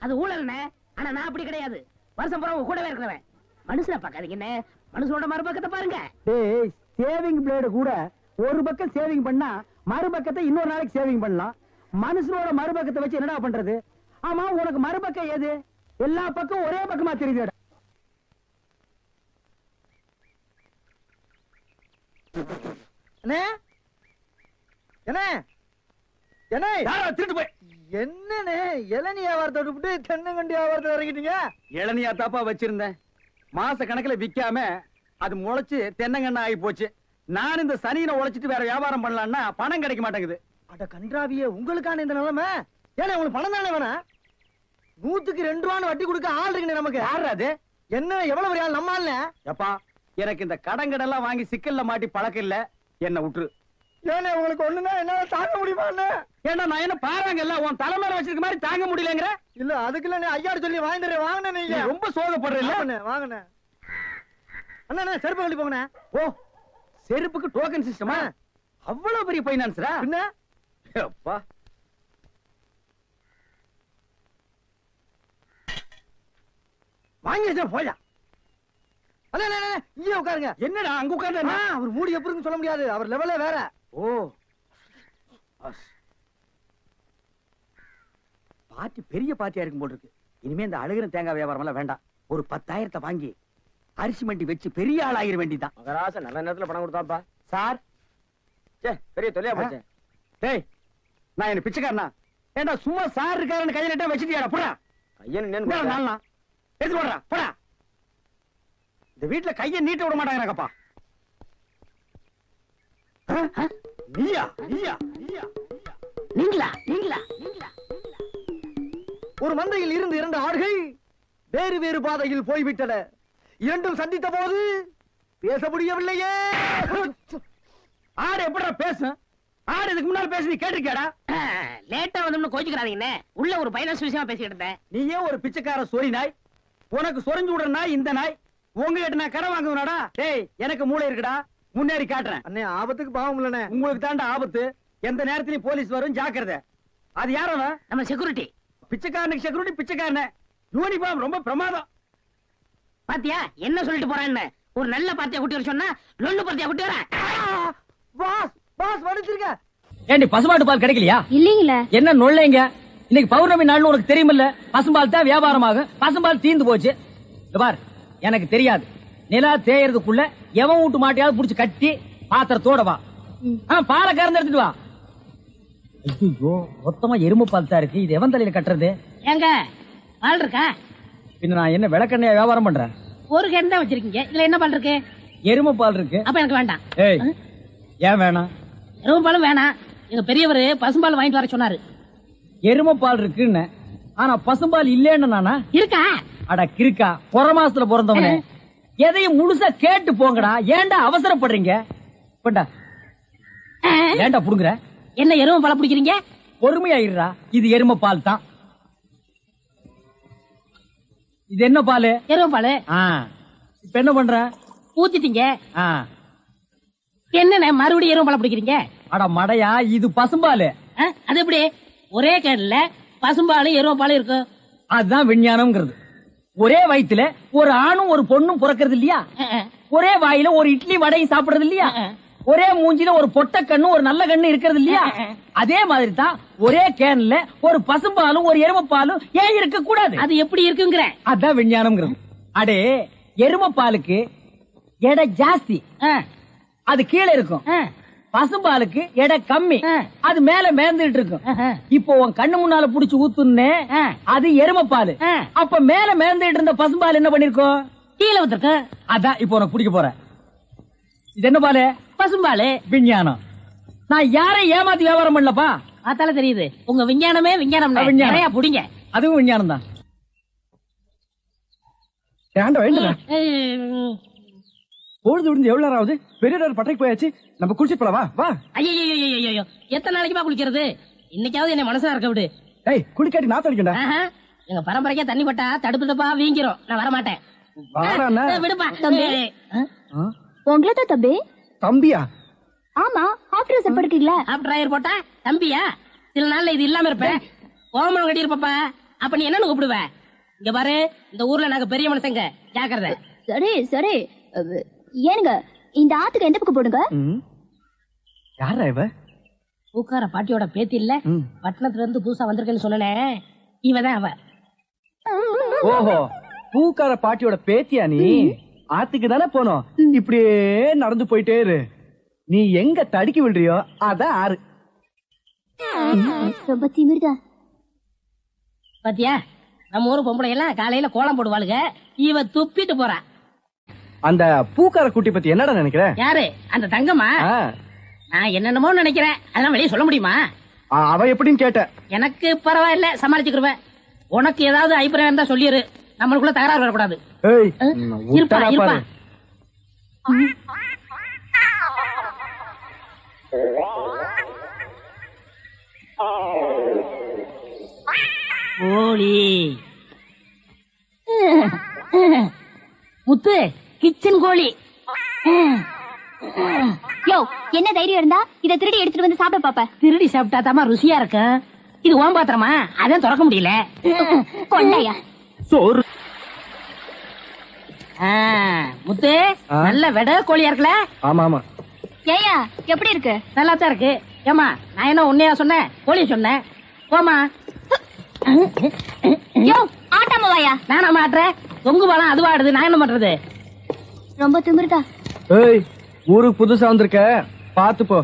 அது ஊழல்னே. ஆனா நான் அப்படி கிடையாது. வருஷம் பூரா உங்க கூடவே இருக்கிறவன். மனுஷனை பார்க்காதீங்க என்ன, மனுஷனோட மறுபக்கத்தை பாருங்க. டேய், சேவிங் பிளேடு கூட ஒரு பக்கம் சேவிங் பண்ணா மறுபக்கத்தை இன்னொரு நாளைக்கு சேவிங் பண்ணலாம். மனுஷனோட மறுபக்கத்தை வச்சு என்னடா பண்றது? ஆமா, உனக்கு மறுபக்கம் ஏது? எல்லா பக்கம் ஒரே பக்கமா தெரியுது. என்னன்னு இளநீ வியாபாரத்தை விட்டு தென்னங்கண்டி வியாபாரத்தை இறங்கிட்டீங்க? இளநியா தாப்பா வச்சிருந்தேன். மாச கணக்குல விக்காம அது முளைச்சு தென்னங்கண்ணா ஆகி போச்சு. நான் இந்த சனியில உழைச்சிட்டு வேற வியாபாரம் பண்ணலாம்னா பணம் கிடைக்க மாட்டேங்குது. அட கன்றாவியே, உங்களுக்கான இந்த நிலைமை. ஏன்னா உங்களுக்கு பணம் தானே வேணா? 100க்கு 2 ரூபான்னு வட்டி கொடுக்க ஆள் இருக்கு நமக்கு. யாரு அது? என்ன எவ்வளவு பெரிய ஆள்? நம்ம ஆள். எப்பா, எனக்கு இந்த கடங்கடெல்லாம் வாங்கி சிக்கல்ல மாட்டி பழக்கம் இல்ல. என்ன விட்டுரு. ஏன்னா உங்களுக்கு ஒண்ணுன்னா என்னால தாங்க முடியுமா? ஏன்னா நான் என்ன பாருங்க இல்ல உன் தலைமையில வச்சிருக்க மாதிரி தாங்க முடியலங்கிற. இல்ல அதுக்குள்ள நீ ஐயாடு சொல்லி வாங்கிட்டு வாங்கின. நீங்க ரொம்ப சோகப்படுற இல்ல. வாங்கின அண்ணா செருப்பு கழட்டி போங்கண்ணே. ஓ, செருப்புக்கு டோக்கன் சிஸ்டமா? அவ்வளவு பெரிய பைனான்ஸ்ரா? என்ன அப்பா, வாங்கி போயா. இங்கே உட்காருங்க. என்னடா அங்க உட்கார்ந்து? அவர் மூடி எப்படின்னு சொல்ல முடியாது. அவர் லெவலே வேற. ஓ, பார்ட்டி பெரிய பார்ட்டியா இருக்கும் போல இருக்கு. இனிமே இந்த அழுகிற தேங்காய் வியாபாரம் எல்லாம் வேண்டாம். ஒரு 10,000 வாங்கி அரிசி மண்டி வச்சு பெரிய ஆள் ஆகிற வேண்டிதான். மகராச நல்ல நேரத்துல பணம் கொடுத்தாப்பா. சார் பெரிய தொல்லையா போச்சு. டேய் நான் என்ன பிச்சைக்காரனா? ஏண்டா சும்மா சார் இருக்காருன்னு கையில நட்டா வச்சிட்டியாடா? போடா கையன் நாளா எடுத்து போடுறா போடா. இந்த வீட்டுல கையை நீட்ட விட மாட்டாங்கப்பா. நீயா நீயா நீயா நீங்களா நீங்களா ஒரு மந்தையில் இருந்து 2 ஆடுகள் வேறு வேறு பாதையில் போய்விட்டன. இரண்டும் சந்தித்த போது பேச முடியவில்லையே. ஆடு எப்படா பேசும்? ஆடு இதுக்கு முன்னால பேசி நீ கேட்டிருக்கியாடா? லேட்டா வந்தோம்னு கோச்சுக்கிறாதீங்கன்னு உள்ள ஒரு பைனான்ஸ் விஷயமா பேசிக்கிட்டு இருந்தேன். நீ ஏன் ஒரு பிச்சைக்கார சொறி நாய்? உனக்கு சொரிஞ்சு விடுற நாய் இந்த நாய். உங்ககிட்ட நான் கடை வாங்குவேனாடா? டேய் எனக்கு மூளை இருக்குடா, முன்னேறி காட்டுறேன். அண்ணே ஆபத்துக்கு பாவம் இல்லனே. உங்களுக்கு தாண்டா ஆபத்து. எந்த நேரத்திலயும் போலீஸ் வரும், ஜாக்கிரதை. அது யாரவன்? நம்ம செக்யூரிட்டி. பிச்சைக்காரனுக்கு செக்யூரிட்டி பிச்சைக்காரனே. யூனிஃபார்ம் ரொம்ப பிரமாதம். பாத்தியா என்ன சொல்லிட்டு போறான்னு? ஒரு நல்ல பார்ட்டியா குட்டி வர சொன்னா லொல்லு பார்ட்டியா குட்டி வர. பாஸ் பாஸ் வடிச்சிருக்க. ஏண்டி பசுமாட்டு பால் கிடைக்கலையா? இல்லீங்களே. என்ன நொல்லைங்க? இன்னைக்கு பௌர்ணமி நாள்னு உனக்கு தெரியுமில்ல? பசும்பால் தான் வியாபாரமாகும். பசும்பால் தீந்து போச்சு. பார் எனக்கு தெரியாது. நிலா தேயறதுக்குள்ள எவன் வீட்டு மாட்டையாவது புடிச்சு கட்டி பாத்திரத்தோட வா. பாலை கறந்து எடுத்துட்டு வா. ஐயோ மொத்தமா எருமை பால் தான் இருக்கு. இது எவன் தலையில கட்டுறது? ஏங்க பால் இருக்கா? பின்ன நான் என்ன விளக்கெண்ணையா வியாபாரம் பண்றேன்? ஒரு கேன் தான் வச்சிருக்கீங்க. இதுல என்ன பால் இருக்கு? எருமை பால் இருக்கு. அப்ப எனக்கு வேண்டாம். ஏய் ஏன் வேணாம்? எருமை பாலும் வேணாம். எங்க பெரியவர் பசும்பால் வாங்கிட்டு வர சொன்னாரு. எருமை பால் இருக்குன்னு, ஆனா பசும்பால் இல்லன்னு நானா? இருக்கா? அட கிறுக்கா, புற மாசத்துல பிறந்தவனே, எதையும் முழுசா கேட்டு போங்கடா. ஏன்டா அவசரப்படுறீங்க? போண்டா ஏன்டா புடுங்குற? என்ன எருமை பால் பிடிக்கிறீங்க? பொறுமையாயிடுறா. இது எருமை பால் தான். இது என்ன பால்? எருமை பால். இப்ப என்ன பண்ற? ஊத்திட்டீங்க. என்ன மறுபடியும் எருமை பால் பிடிக்கிறீங்க? அட மடையா, இது பசும்பால். அது எப்படி ஒரே கேன்ல பசும்பாலும் எருமை பாலும் இருக்கும்? அதுதான் விஞ்ஞானம்ங்கிறது. ஒரே வயித்துல ஒரு ஆணும் ஒரு பொண்ணும் பிறக்கிறது இல்லையா? ஒரே வாயில ஒரு இட்லி வடையும் சாப்பிடுறது இல்லையா? ஒரே மூஞ்சில ஒரு பொட்ட கண்ணு ஒரு நல்ல கண்ணு இருக்கிறது இல்லையா? அதே மாதிரி தான் ஒரே கேன்ல ஒரு பசும்பாலும் ஒரு எருமை பாலும் ஏன் இருக்க கூடாது? அது எப்படி இருக்குங்கிற? அதான் விஞ்ஞானம்ங்கிறது. அடே எருமை பாலுக்கு எடை ஜாஸ்தி, அது கீழே இருக்கும். பசும்பாலுக்கு எடை கம்மி, அது மேல மேந்துட்டு இருக்கும். இப்போ உன் கண்ணு முன்னால புடிச்சு ஊத்துன்னு அது எருமை பால். அப்ப மேல மேந்துட்டு இருந்த பசும்பால் என்ன பண்ணிருக்கோம்? கீழே ஊத்திருக்க. அதான் இப்போ உனக்கு குடிக்க போற. இது என்ன பாலு? பசும்பாலு. விஞ்ஞானம். நான் யாரையும் ஏமாத்தி வியாபாரம் பண்ணலப்பா. அதால தெரியுது உங்க விஞ்ஞானமே விஞ்ஞானம். நிறைய புடிங்க. அதுவும் விஞ்ஞானம் தான். பொழுது விடுந்து எவ்வளவு நேரம் ஆகுது? பெரிய பட்டைக்கு போயாச்சு. நம்ம குளிச்சு போலாம். வா வா. ஐயோ எத்தனை நாளைக்குமா குளிக்கிறது? இன்னைக்காவது என்ன மனசா இருக்க விடு. ஏய் குளிக்காட்டி நான் தடிக்கண்டா. எங்க பரம்பரைக்கா தண்ணி பட்டா தடுப்பு தப்பா வீங்கிரும். நான் வர மாட்டேன். விடுப்பா. உங்களை தான் தம்பி. தம்பியா? ஆமா. ஹாஃப் ட்ரெஸ் போட்டுக்கீங்களா? ஹாஃப் டிரைவர் போட்டா தம்பியா? சில நாள்ல இது இல்லாம இருப்பேன். ஓமனம் கட்டி இருப்பப்பா. அப்ப நீ என்னன்னு கூப்பிடுவ? இங்க பாரு, இந்த ஊர்ல நாங்க பெரிய மனுஷங்க, ஜாக்கிரதை. சரி சரி. ஏனுங்க இந்த ஆத்துக்கு எந்த பக்கம் போடுங்க? யாரா இவ? பூக்கார பாட்டியோட பேத்தி இல்ல, பட்டணத்துல இருந்து புதுசா வந்திருக்கேன்னு சொன்னே, இவதான் அவ. ஓஹோ, பூக்கார பாட்டியோட பேத்தியா நீ? ஆத்துக்கு தானே போனோம். இப்படியே நடந்து போயிட்டே இரு. நீ எங்க தடுக்கி விடுறியோ அதான் ஆறு. ரொம்ப திமிர்தா. பாத்தியா, நம்ம ஊரு பொம்பளை எல்லாம் காலையில கோலம் போடுவாளுங்க. இவ துப்பிட்டு போறா. அந்த பூக்கார குட்டி பத்தி என்னடா நினைக்கிற? யாரு? அந்த தங்கம்மா? நான் என்னென்னமோ நினைக்கிறேன். அதெல்லாம் வெளியே சொல்ல முடியுமா? அவ எப்படின்னு கேட்ட. எனக்கு பரவாயில்ல, சமாளிச்சுக்கிருவேன். உனக்கு ஏதாவது அபிப்பிராயம் இருந்தா சொல்லிரு. நம்மளுக்குள்ள தகராறு வரக்கூடாது. இருப்பா இருப்பா. கோழி முத்து, கிச்சன் கோழி. யோ, என்ன தைரியம் இருந்தா இதை திருடி எடுத்துட்டு வந்து சாப்பிட பாப்ப? திருடி சாப்பிட்டா தாமா ருசியா இருக்கும். இது ஓம் பாத்திரமா, அதான் திறக்க முடியல. கொண்டையா சோறு. முத்து, நல்ல வெட கோழியா இருக்குல்ல? ஆமா ஆமா. ஏயா எப்படி இருக்கு? நல்லா தான் இருக்கு. ஏமா, நான் என்ன உன்னையா சொன்னேன்? கோழிய சொன்னேன். போமா. யோ ஆட்டாம வாயா. நானா மாட்டுறேன், தொங்கு பாலம் அது வாடுது, நான் என்ன பண்றது? ரொம்ப திமிருதா. ஏய், ஊருக்கு புதுசா வந்திருக்க, பாத்து போ.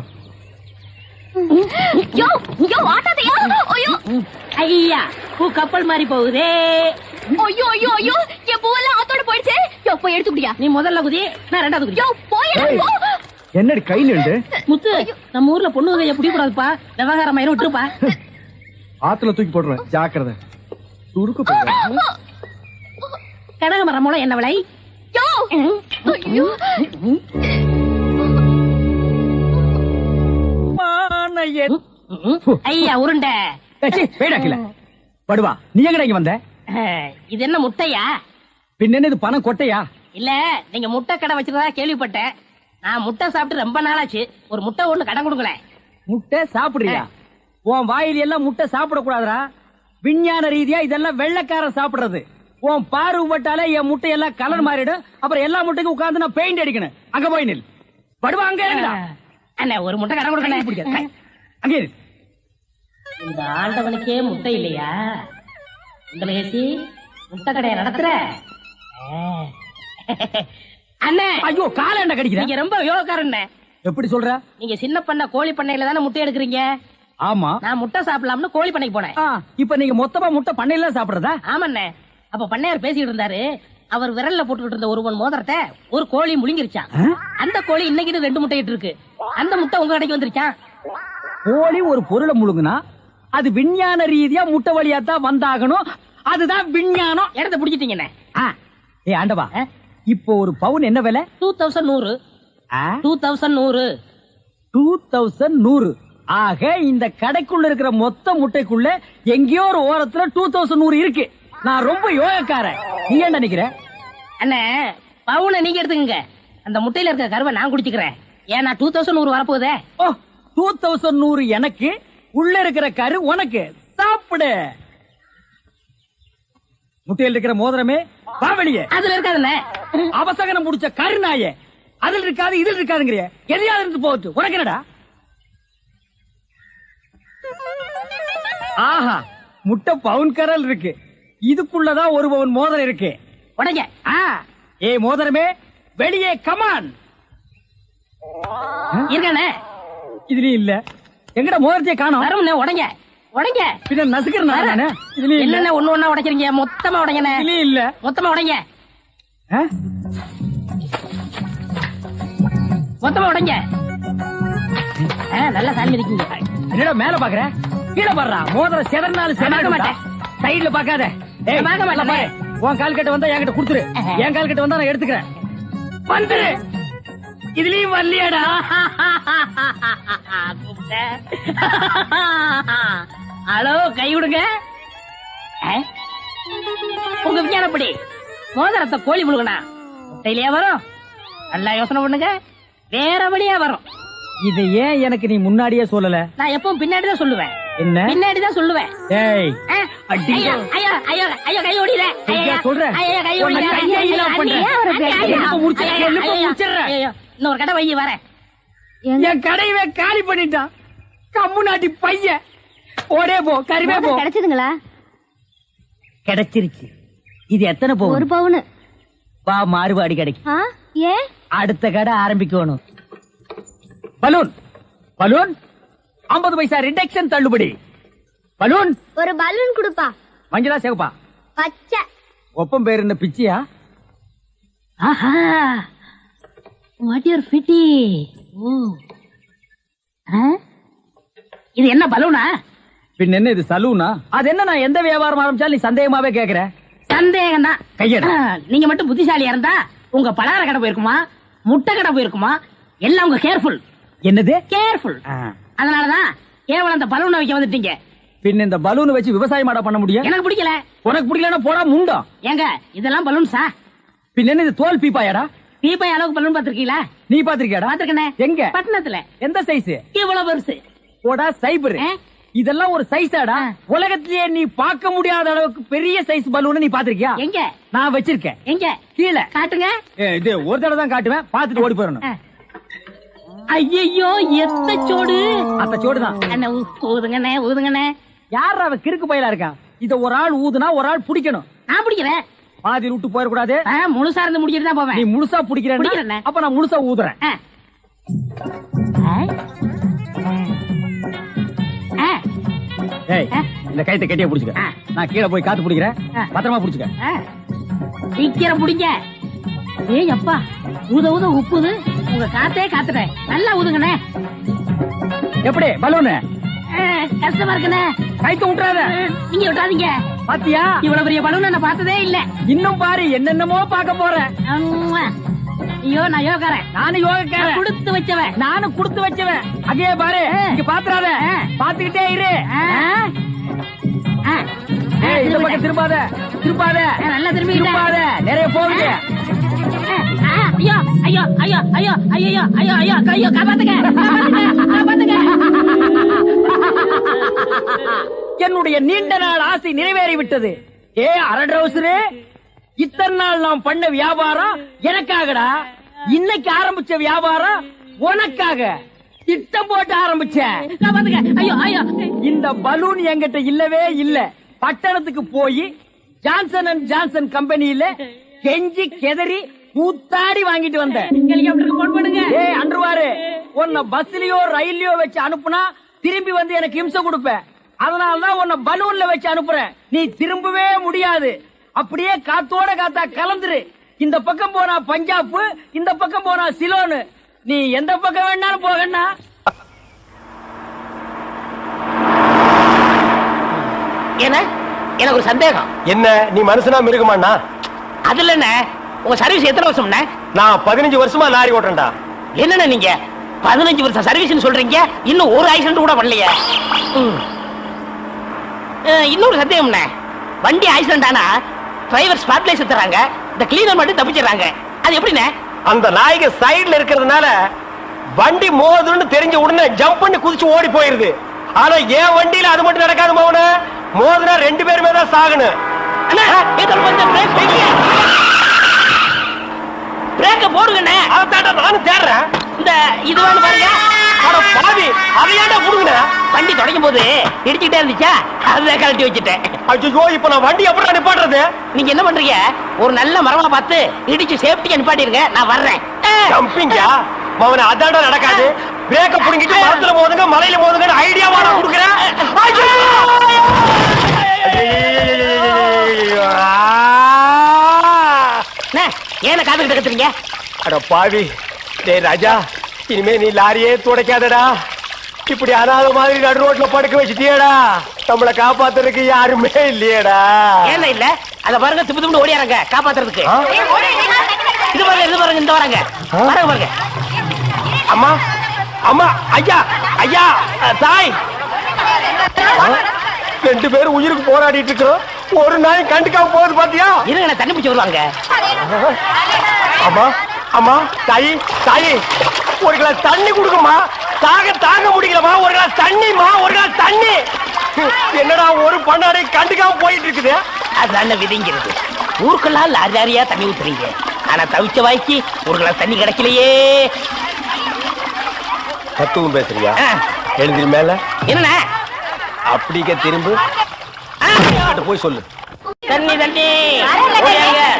யோ யோ ஆட்டாதயா. ஐயோ ஐயா, பூ கப்பல் மாதிரி போகுதே. ஐயோ ஐயோ ஐயோ, என் பூவெல்லாம் ஆத்தோட போயிடுச்சு. யோ போய் எடுத்துக்கிட்டியா? நீ முதல்ல குதி, நான் ரெண்டாவது குதி. யோ போயடா போ. என்னடி கை நின்று? முத்து, நம்ம ஊர்ல பொண்ணு கைய பிடி கூடாதுப்பா, விவகாரம் ஆயிரம் விட்டுருப்பா. ஆத்துல தூக்கி போடுறேன், ஜாக்கிரதை. சுருக்கு போடுறேன். கனகமரம் மூலம் என்ன விலை? யோ ஐயோ ஐயா உருண்டை. படுவா, நீ எங்கடா இங்க வந்த? இது என்ன முட்டையா? பின்ன என்ன இது பணம் கொட்டையா? இல்ல, நீங்க முட்டை கடை வச்சிருந்தா கேள்விப்பட்டேன். நான் முட்டை சாப்பிட்டு ரொம்ப நாளாச்சு, ஒரு முட்டை ஒண்ணு கடன் கொடுங்களேன். முட்டை சாப்பிடுறியா? உன் வாயில எல்லாம் முட்டை சாப்பிட கூடாதுடா. விஞ்ஞான ரீதியா இதெல்லாம் வெள்ளைக்காரன் சாப்பிடுறது. உன் பார்வைப்பட்டாலே என் முட்டையெல்லாம் கலர் மாறிடும். அப்புறம் எல்லா முட்டைக்கும் உட்கார்ந்து நான் பெயிண்ட் அடிக்கணும். அங்க போய் நில். படுவா, அங்க இருங்கடா. அண்ணா ஒரு முட்டை கடன் கொடுக்கல. அங்கே இரு. இந்த ஆண்டவனுக்கே முட்டை இல்லையா? இந்த பேசி முட்டை கடையை நடத்துற அண்ணே. ஐயோ, காலாண்ட கடிக்கிறேன். நீங்க ரொம்ப யோகக்காரன். எப்படி சொல்ற? நீங்க சின்ன பண்ண கோழி பண்ணையில தானே முட்டை எடுக்கிறீங்க? ஆமா. நான் முட்டை சாப்பிடலாம்னு கோழி பண்ணைக்கு போனேன். இப்ப நீங்க மொத்தமா முட்டை பண்ணையில சாப்பிடுறதா? ஆமாண்ணே. அப்ப பண்ணையார் பேசிட்டு இருந்தாரு. அவர் விரல்ல போட்டுக்கிட்டு இருந்த ஒருவன் மோதிரத்தை ஒரு கோழி முழுங்கிருச்சான். அந்த கோழி இன்னைக்கு 2 முட்டை இட்டு இருக்கு. அந்த முட்டை உங்க கடைக்கு வந்துருச்சான். கோழி ஒரு பொருளை முழுங்குனா அது விஞ்ஞான ரீதியா முட்டை வழியா தான் வந்தாகணும். அதுதான் விஞ்ஞானம். இடத்த பிடிச்சிட்டீங்கண்ணே. ஏ ஆண்டவா, இப்போ ஒரு பவுன் என்ன விலை? 2100. 2100. 2100. ஆக இந்த கடைக்குள்ள இருக்கிற மொத்த முட்டைக்குள்ள எங்கேயோ ஒரு ஓரத்துல 2100 இருக்கு. நான் ரொம்ப யோகக்காரன். நீ என்ன நினைக்கிற? அண்ணே, பவுனை நீங்க எடுத்துக்கங்க, அந்த முட்டையில இருக்க கருவை நான் குடிச்சுக்கிறேன். ஏன்னா 2100 வரப்போதே. ஓ, 2100 எனக்கு, உள்ள இருக்கிற கரு உனக்கு. சாப்பிடு. முட்டையில் இருக்கிற மோதிரமே வா வெளியே. அதுல இருக்காதுண்ணே. அவசகனம் முடிச்ச கருநாயே, அதில் இருக்காது இதில் இருக்காதுங்கிறிய. எதையாவது இருந்து போட்டு உனக்கு என்னடா? ஆஹா, முட்டை பவுன் கரல் இருக்கு. இதுக்குள்ளதான் ஒரு பவுன் மோதிரம் இருக்கு. உடைங்க. ஏ மோதிரமே, வெளியே கமான். இருக்கானே? இதுலயும் இல்ல. எங்கட மோதிரத்தை காணோம். வரமுண்ணே, உடைங்க உடைங்க. பின்ன நசுக்கிறேன். இதுலயும் இல்ல. ஒண்ணு ஒண்ணா உடைக்கிறீங்க. மொத்தமா உடைங்கண்ணே. இதுலயும் இல்ல. மொத்தமா உடைங்க. மொத்தமா உடைங்க. நல்லா சாமி இருக்கீங்க. என்னடா மேல பாக்குற? கீழே பாடுறா. மோதிரம் செதறினாலும் செதற மாட்டேன். சைடுல பாக்காத. பார்க்க மாட்டேன். உன் கால் கட்ட வந்தா என்கிட்ட குடுத்துரு. என் கால் கட்ட வந்தா நான் எடுத்துக்கிறேன். வந்துரு. இதுலயும் வரலையாடா? ஹலோ, கை விடுங்க. உங்க விஞ்ஞானப்படி மோதிரத்தை கோழி முழுகனா முட்டையிலேயே வரும்? நல்லா யோசனை பண்ணுங்க, வேற வழியா வரும். இதை ஏன் எனக்கு நீ முன்னாடியே சொல்லல? நான் எப்பவும் பின்னாடிதான் சொல்லுவேன். என்ன? பின்னாடிதான் சொல்லுவேன். ஏய், ஐயோ ஐயோ ஐயோ ஐயோ, கை ஓடில. சொல்றேன். இன்னொரு கடை வை வரேன். என் கடையவே காலி பண்ணிட்டான். கம்மு நாட்டி பையன். ஓடே போ, கறிவே போ. கிடைச்சதுங்களா? கிடைச்சிருச்சு. இது எத்தனை பவுன்? 1 பவுன். வா, மாறுபாடி கிடைக்கும். ஏன்? அடுத்த கடை ஆரம்பிக்கணும். பலூன் பலூன் 50 பைசா ரிடக்ஷன் தள்ளுபடி. பலூன். ஒரு பலூன் கொடுப்பா. மஞ்சளா சேவப்பா? பச்சை. ஒப்பம் பேர் என்ன பிச்சியா? ஆஹா, வாட் யூர் ஃபிட்டி. இது என்ன பலூனா? பின் என்ன இது சலூனா? அது என்ன, நான் எந்த வியாபாரம் ஆரம்பிச்சாலும் நீ சந்தேகமாவே கேக்குற. சந்தேகம் தான். கையட. நீங்க மட்டும் புத்திசாலியா இருந்தா உங்க பலகார கடை போயிருக்குமா, முட்டை கடை போயிருக்குமா, எல்லாம் உங்க கேர்ஃபுல். என்னது கேர்ஃபுல்? அதனாலதான் கேவலம் அந்த பலூனை வைக்க வந்துட்டீங்க. பின் இந்த பலூன் வச்சு விவசாயம் பண்ண முடியும்? எனக்கு பிடிக்கல. உனக்கு பிடிக்கலன்னா போடா முண்டம். ஏங்க, இதெல்லாம் பலூன்ஸா? பின் என்ன இது தோல் பீப்பாயாடா? பீப்பாய் அளவுக்கு பலூன் பாத்திருக்கீங்களா? நீ பாத்திருக்கியாடா? பாத்திருக்கனே. எங்க? பட்டணத்துல. எந்த சைஸ்? இவ்வளவு பெருசு. போடா சைபர். இதெல்லாம் ஒரு சைஸாடா? உலகத்திலேயே நீ பார்க்க முடியாத அளவுக்கு பெரிய சைஸ் பலூன் நீ பாத்திருக்கியா? எங்க? நான் வச்சிருக்கேன். எங்க? கீழே காட்டுங்க. இது ஒரு தடவை தான் காட்டுவேன், பாத்துட்டு ஓடி போறணும். ஐயோ, எத்த சோடு. அந்த சோடு தான். ஊதுங்கண்ணே ஊதுங்கண்ணே. யார் அவ கிறுக்கு பயிலா இருக்கா? இத ஒரு ஆள் ஊதுனா ஒரு ஆள் பிடிக்கணும். நான் பிடிக்கிறேன். பாதி விட்டு போயிடக்கூடாது. முழுசா இருந்து முடிச்சிட்டு தான் போவேன். நீ முழுசா பிடிக்கிறேன். அப்ப நான் முழுசா ஊதுறேன். ஏய், இந்த கைத்தை கட்டியா புடிச்சுக்க. நான் கீழே போய் காத்து பிடிக்கிறேன். பத்திரமா புடிச்சுக்க. சீக்கிரம் பிடிங்க. ஏய் அப்பா, ஊத ஊத உப்புது. உங்க காத்தே காத்துட்டேன். நல்லா ஊதுங்கண்ணே. எப்படி பலூனு? கஷ்டமா இருக்குண்ணே. கைத்து விட்டுறாத. நீங்க விட்டாதீங்க. பாத்தியா, இவ்வளவு பெரிய பலூன் நான் பார்த்ததே இல்ல. இன்னும் பாரு, என்னென்னமோ பார்க்க போறேன். ஐயோ, நான் யோகாரன். நானும் யோகக்காரன். கொடுத்து வச்சவன். நானும் கொடுத்து வச்சவன். அங்கே பாரு, இங்க பாத்துறாத. பாத்துக்கிட்டே இரு. இந்த பக்கம் திரும்பாத, திரும்பாத. நல்லா திரும்பி திரும்பாத, நிறைய போகுது. ஐயோ ஐயோ ஐயோ ஐயோ ஐயோ ஐயோ ஐயோ ஐயோ, காப்பாத்துங்க காப்பாத்துங்க. என்னுடைய நீண்ட நாள் ஆசை நிறைவேறி விட்டது. ஏ அரட்ரவுசரு, இத்தனை நாள் நாம் பண்ண வியாபாரம் எனக்காகடா. இன்னைக்கு ஆரம்பிச்ச வியாபாரம் உனக்காக. திட்டம் போட்டு ஆரம்பிச்சேன். ஐயோ ஐயோ, இந்த பலூன் என்கிட்ட இல்லவே இல்ல. பட்டணத்துக்கு போய் ஜான்சன் அண்ட் ஜான்சன் கம்பெனியில கெஞ்சி கெதறி கூத்தாடி வாங்கிட்டு வந்தேன். ஏய் அன்றுவாரு, உன்னை பஸ்லயோ ரயில்லயோ வச்சு அனுப்புனா திரும்பி வந்து எனக்கு இம்சை கொடுப்ப. அதனாலதான் உன்னை பலூன்ல வச்சு அனுப்புறேன். நீ திரும்பவே முடியாது. அப்படியே காத்தோட காத்தா கலந்துரு. இந்த பக்கம் போனா பஞ்சாப், இந்த பக்கம் போனா சிலோனு. நீ எந்த பக்கம் வேணாலும் போகண்ணா. எனக்கு ஒரு சந்தேகம். என்ன, நீ மனுஷனா மிருகமாண்ணா? அதுல என்ன, உங்க சர்வீஸ் எத்தனை வருஷம்? நான் 15 வருஷமா லாரி ஓட்டுறேன்டா. என்னண்ணே நீங்க 15 வருஷம் சர்வீஸ் சொல்றீங்க, இன்னும் ஒரு ஆக்சிடென்ட் கூட பண்ணலையே. இன்னொரு சந்தேகம், வண்டி ஆக்சிடென்ட் ஆனா டிரைவர் ஸ்பாட்ல செத்துறாங்க, இந்த கிளீனர் மட்டும் தப்பிச்சிடறாங்க. அது எப்படிண்ணே? அந்த நாய்க்கு சைடுல இருக்கிறதுனால வண்டி மோதுன்னு தெரிஞ்ச உடனே ஜம்ப் பண்ணி குதிச்சு ஓடி போயிருது. ஆனா என் வண்டியில அது மட்டும் நடக்காது மோன. மோதுனா 2 பேருமே தான் சாகணும். பிரேக்க போடுங்கண்ணே. அதான் நானும் தேடுறேன். இந்த இது வேணும் பாருங்க. பாவி, அதையாண்டா புடுங்க. வண்டி தொடங்கும் போது இடிச்சுட்டே இருந்துச்சா, அதுதான் கழட்டி வச்சுட்டேன். ஐயோ, இப்ப நான் வண்டி எப்படி நிப்பாட்டுறது? நீங்க என்ன பண்றீங்க, ஒரு நல்ல மரமா பார்த்து இடிச்சு சேஃப்டியா நிப்பாட்டிருங்க, நான் வர்றேன். ஜம்பிங்கா மவன, அதாண்டா நடக்காது. பிரேக்க புடுங்கிட்டு மரத்துல மோதுங்க, மலையில மோதுங்க ஐடியாவா நான் கொடுக்குறேன். ஏன காத்துக்கிட்டு கத்துறீங்க? அட பாவி, டேய் ராஜா, இனிமே நீ லாரியே துடைக்காதடா. இப்படி அனாத மாதிரி நடு ரோட்ல படுக்க வச்சுட்டியடா. நம்மளை காப்பாத்துறதுக்கு யாருமே இல்லையடா. ஏன் இல்ல? அத பாருங்க, திப்பு திப்பு ஓடியாங்க காப்பாத்துறதுக்கு. இது பாருங்க, இது பாருங்க, இந்த வராங்க பாருங்க பாருங்க. அம்மா அம்மா, ஐயா ஐயா, தாய், 2 பேரும் உயிருக்கு போராடிட்டு இருக்கோம். ஒரு நாய் கண்டுக்காம போகுது பாத்தியா? இருங்க, தண்ணி பிடிச்சு வருவாங்க. அம்மா அம்மா, தாயி தாயி, ஒரு கிளாஸ் தண்ணி கொடுக்குமா. தாங்க முடியலமா. ஒரு கிளாஸ் தண்ணிமா, ஒரு கிளாஸ் தண்ணி. என்னடா ஒரு பண்ணாடை கண்டுக்காம போயிட்டு இருக்குது. அதான விதிங்கிறது. ஊருக்கெல்லாம் லாரி லாரியா தண்ணி ஊத்துறீங்க, ஆனா தவிச்ச வாய்க்கு ஒரு கிளாஸ் தண்ணி கிடைக்கலையே. தத்துவம் பேசுறியா? எழுந்திரி மேல. என்ன அப்படிக்க திரும்ப போய் சொல்லு. தண்ணி தண்ணி,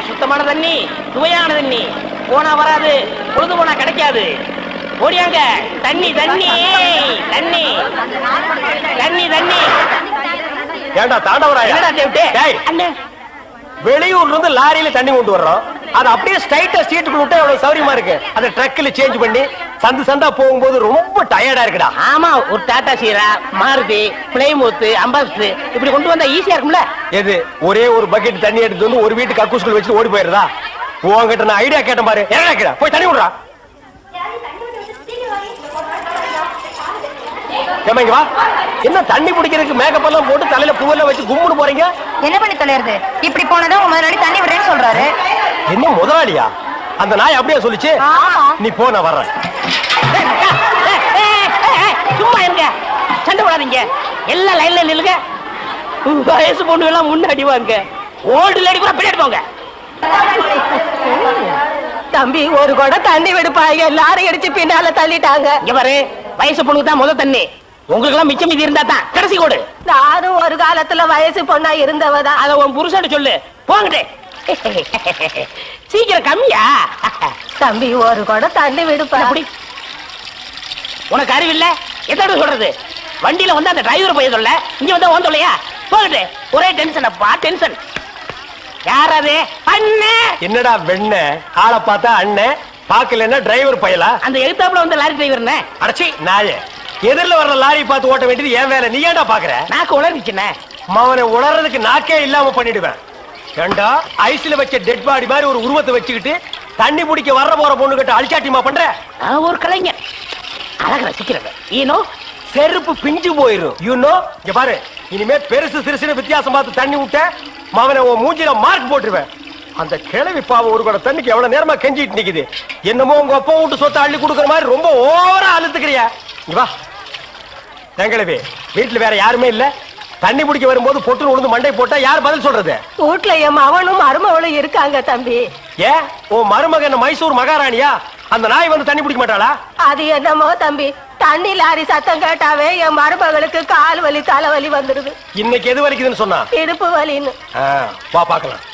சுத்தமான தண்ணி, சுவையான தண்ணி. போனா வராது, பொழுது போனா கிடைக்காது. ஓடியாங்க. தண்ணி தண்ணி தண்ணி தண்ணி தண்ணி. ஏண்டா தாண்டவராயா, வெளியூர்ல இருந்து லாரியில தண்ணி கொண்டு வர்றோம். அது அப்படியே ஸ்ட்ரைட்டா சீட்டுக்குள்ள விட்டா எவ்வளவு சௌரியமா இருக்கு. அதை ட்ரக்ல சேஞ்ச் பண்ணி சந்தா போகும்போது ரொம்ப டயர்டா இருக்குடா. ஆமா, ஒரு டாடா சீரா, மாருதி, பிளைமூத், அம்பாஸ்டர் இப்படி கொண்டு வந்தா ஈஸியா இருக்கும்ல. எது, ஒரே ஒரு பக்கெட் தண்ணி எடுத்து வந்து ஒரு வீட்டு கக்கூஸ்குள்ள வச்சு ஓடி போயிருதா? உங்ககிட்ட நான் ஐடியா கேட்டேன் பாரு. என்ன போய் தண்ணி விடுறா. வா, என்ன தண்ணி பிடிக்கிறதுக்கு மேக்கப் எல்லாம் போட்டு தலையில பூவெல்லாம் வச்சு கும்முன்னு போறீங்க? என்ன பண்ணி தொலைறது? இப்படி போனதும் முதலாளி தண்ணி விடுறேன்னு சொல்றாரு. என்ன முதலாளியா? அந்த நாய் அப்படியே சொல்லிச்சு. நீ போ, நான் வர்றேன். சும்மா இருங்க, சண்டை போடாதீங்க. எல்லாம் லைன்ல நில்லுங்க. வயசு பொண்ணு எல்லாம் முன்னாடி வாங்க, ஓல்டு லேடி கூட பின்னாடி போங்க. தம்பி, ஒரு குடம் தண்ணி விடுப்பாங்க, எல்லாரும் அடிச்சு பின்னால தள்ளிட்டாங்க. இங்க பாரு, வயசு பொண்ணுக்கு தான் முதல் தண்ணி. உங்களுக்கு எல்லாம் மிச்சம் மீதி இருந்தா தான் கடைசி கோடு. நானும் ஒரு காலத்துல வயசு பொண்ணா இருந்தவதான். அத உன் புருஷன் சொல்லு. போங்கடே. சீக்கிரம் கம்மியா? தம்பி ஒரு குடம் தண்ணி விடுப்பா. அப்படி உனக்கு அறிவில்ல? எத்தனை சொல்றது? வண்டியில வந்து அந்த டிரைவர் போய் சொல்ல, இங்க வந்து ஓன் சொல்லையா? போகட்டு. ஒரே டென்ஷன் அப்பா, டென்ஷன். யாராவது? அண்ணே. என்னடா வெண்ண ஆளை பார்த்தா அண்ணன் பாக்கலன்னா டிரைவர் பயலா? அந்த எழுத்தாப்புல வந்து லாரி டிரைவர்னே. அடச்சி நாயே, எதிரில வர்ற லாரி பார்த்து ஓட்ட வேண்டியது ஏன் வேலை? நீ ஏன்டா பாக்குற? நாக்கு உளறிச்சுனே. மவனை உளறதுக்கு நாக்கே இல்லாம பண்ணிடுவேன். ஏண்டா ஐஸ்ல வச்ச டெட் பாடி மாதிரி ஒரு உருவத்தை வச்சுக்கிட்டு தண்ணி பிடிக்க வர்ற போற பொண்ணு கிட்ட அழிச்சாட்டிமா பண்ற? ஒரு கலைஞர் அழக ரசிக்கிறது. ஈனோ செருப்பு பிஞ்சு போயிரும். யூனோ இங்க பாரு, இனிமே பெருசு சிறுசுன்னு வித்தியாசம் பார்த்து தண்ணி விட்ட மவனை உன் மூஞ்சில மார்க் போட்டுருவேன். அந்த கிழவி பாவம் ஒரு கூட தண்ணிக்கு எவ்வளவு நேரமா கெஞ்சிட்டு நிக்குது. என்னமோ உங்க அப்பா விட்டு சொத்தை அள்ளி கொடுக்குற மாதிரி ரொம்ப ஓவரா அழுத்துக்கிறியா? இங்க வா. கிழவி வீட்டுல வேற யாருமே இல்ல. தண்ணி பிடிக்க வரும்போது பொட்டு உழுந்து மண்டை போட்டா யார் பதில் சொல்றது? வீட்டுல என் மவனும் மருமவளும் இருக்காங்க தம்பி. ஏன் உன் மருமகன் மைசூர் மகாராணியா? அந்த நாய் வந்து தண்ணி பிடிக்க மாட்டாளா? அது என்னமோ தம்பி, தண்ணி லாரி சத்தம் கேட்டாவே என் மருமகளுக்கு கால் வலி தலைவலி வந்துருது. இன்னைக்கு எது வலிக்குதுன்னு சொன்னா? இடுப்பு வலின்னு. வா பாக்கலாம்.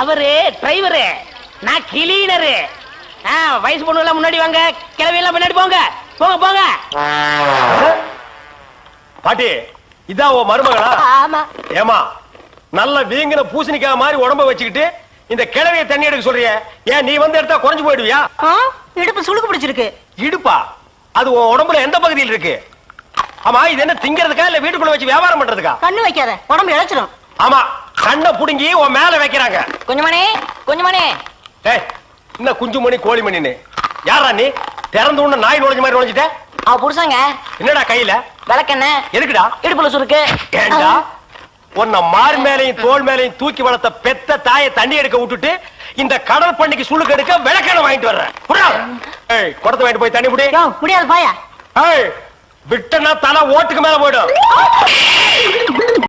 அவரு டிரைவரு, நான் கிளீனரு. வயசு பொண்ணு எல்லாம் முன்னாடி வாங்க, கிளவி எல்லாம் முன்னாடி போங்க. போங்க போங்க. பாட்டி இதான் உன் மருமகளா? ஆமா. ஏமா நல்ல வீங்கின பூசணிக்காய் மாதிரி உடம்ப வச்சுக்கிட்டு இந்த கிழவிய தண்ணி எடுக்க சொல்றிய? ஏன் நீ வந்து எடுத்தா குறைஞ்சு போயிடுவியா? இடுப்பு சுளுக்கு பிடிச்சிருக்கு. இடுப்பா? அது உன் உடம்புல எந்த பகுதியில் இருக்கு? ஆமா, இது என்ன திங்கிறதுக்கா இல்ல வீட்டுக்குள்ள வச்சு வியாபாரம் பண்றதுக்கா? கண்ணு வைக்காத, உடம்பு இழைச்சிடும். ஆமா, கண்ணை புடுங்கி உன் மேல வைக்கிறாங்க. குஞ்சுமணி குஞ்சுமணி. ஏய், என்ன குஞ்சுமணி கோழிமணின்னு? யாரா நீ? திறந்து உள்ள நாய் நுழைஞ்ச மாதிரி நுழைஞ்சிட்ட? அவ புருஷங்க. என்னடா கையில? விளக்கெண்ண. எதுக்குடா? இடுப்புல சுருக்கு. ஏண்டா உன்னை மார் மேலையும் தோல் மேலையும் தூக்கி வளர்த்த பெத்த தாயை தண்ணி எடுக்க விட்டுட்டு இந்த கடல் பண்ணிக்கு சுளுக்கு எடுக்க விளக்கெண்ண வாங்கிட்டு வர்றேன். குடத்தை வாங்கிட்டு போய் தண்ணி புடி. முடியாது பாயா. விட்டனா தலை ஓட்டுக்கு மேல போயிடும்.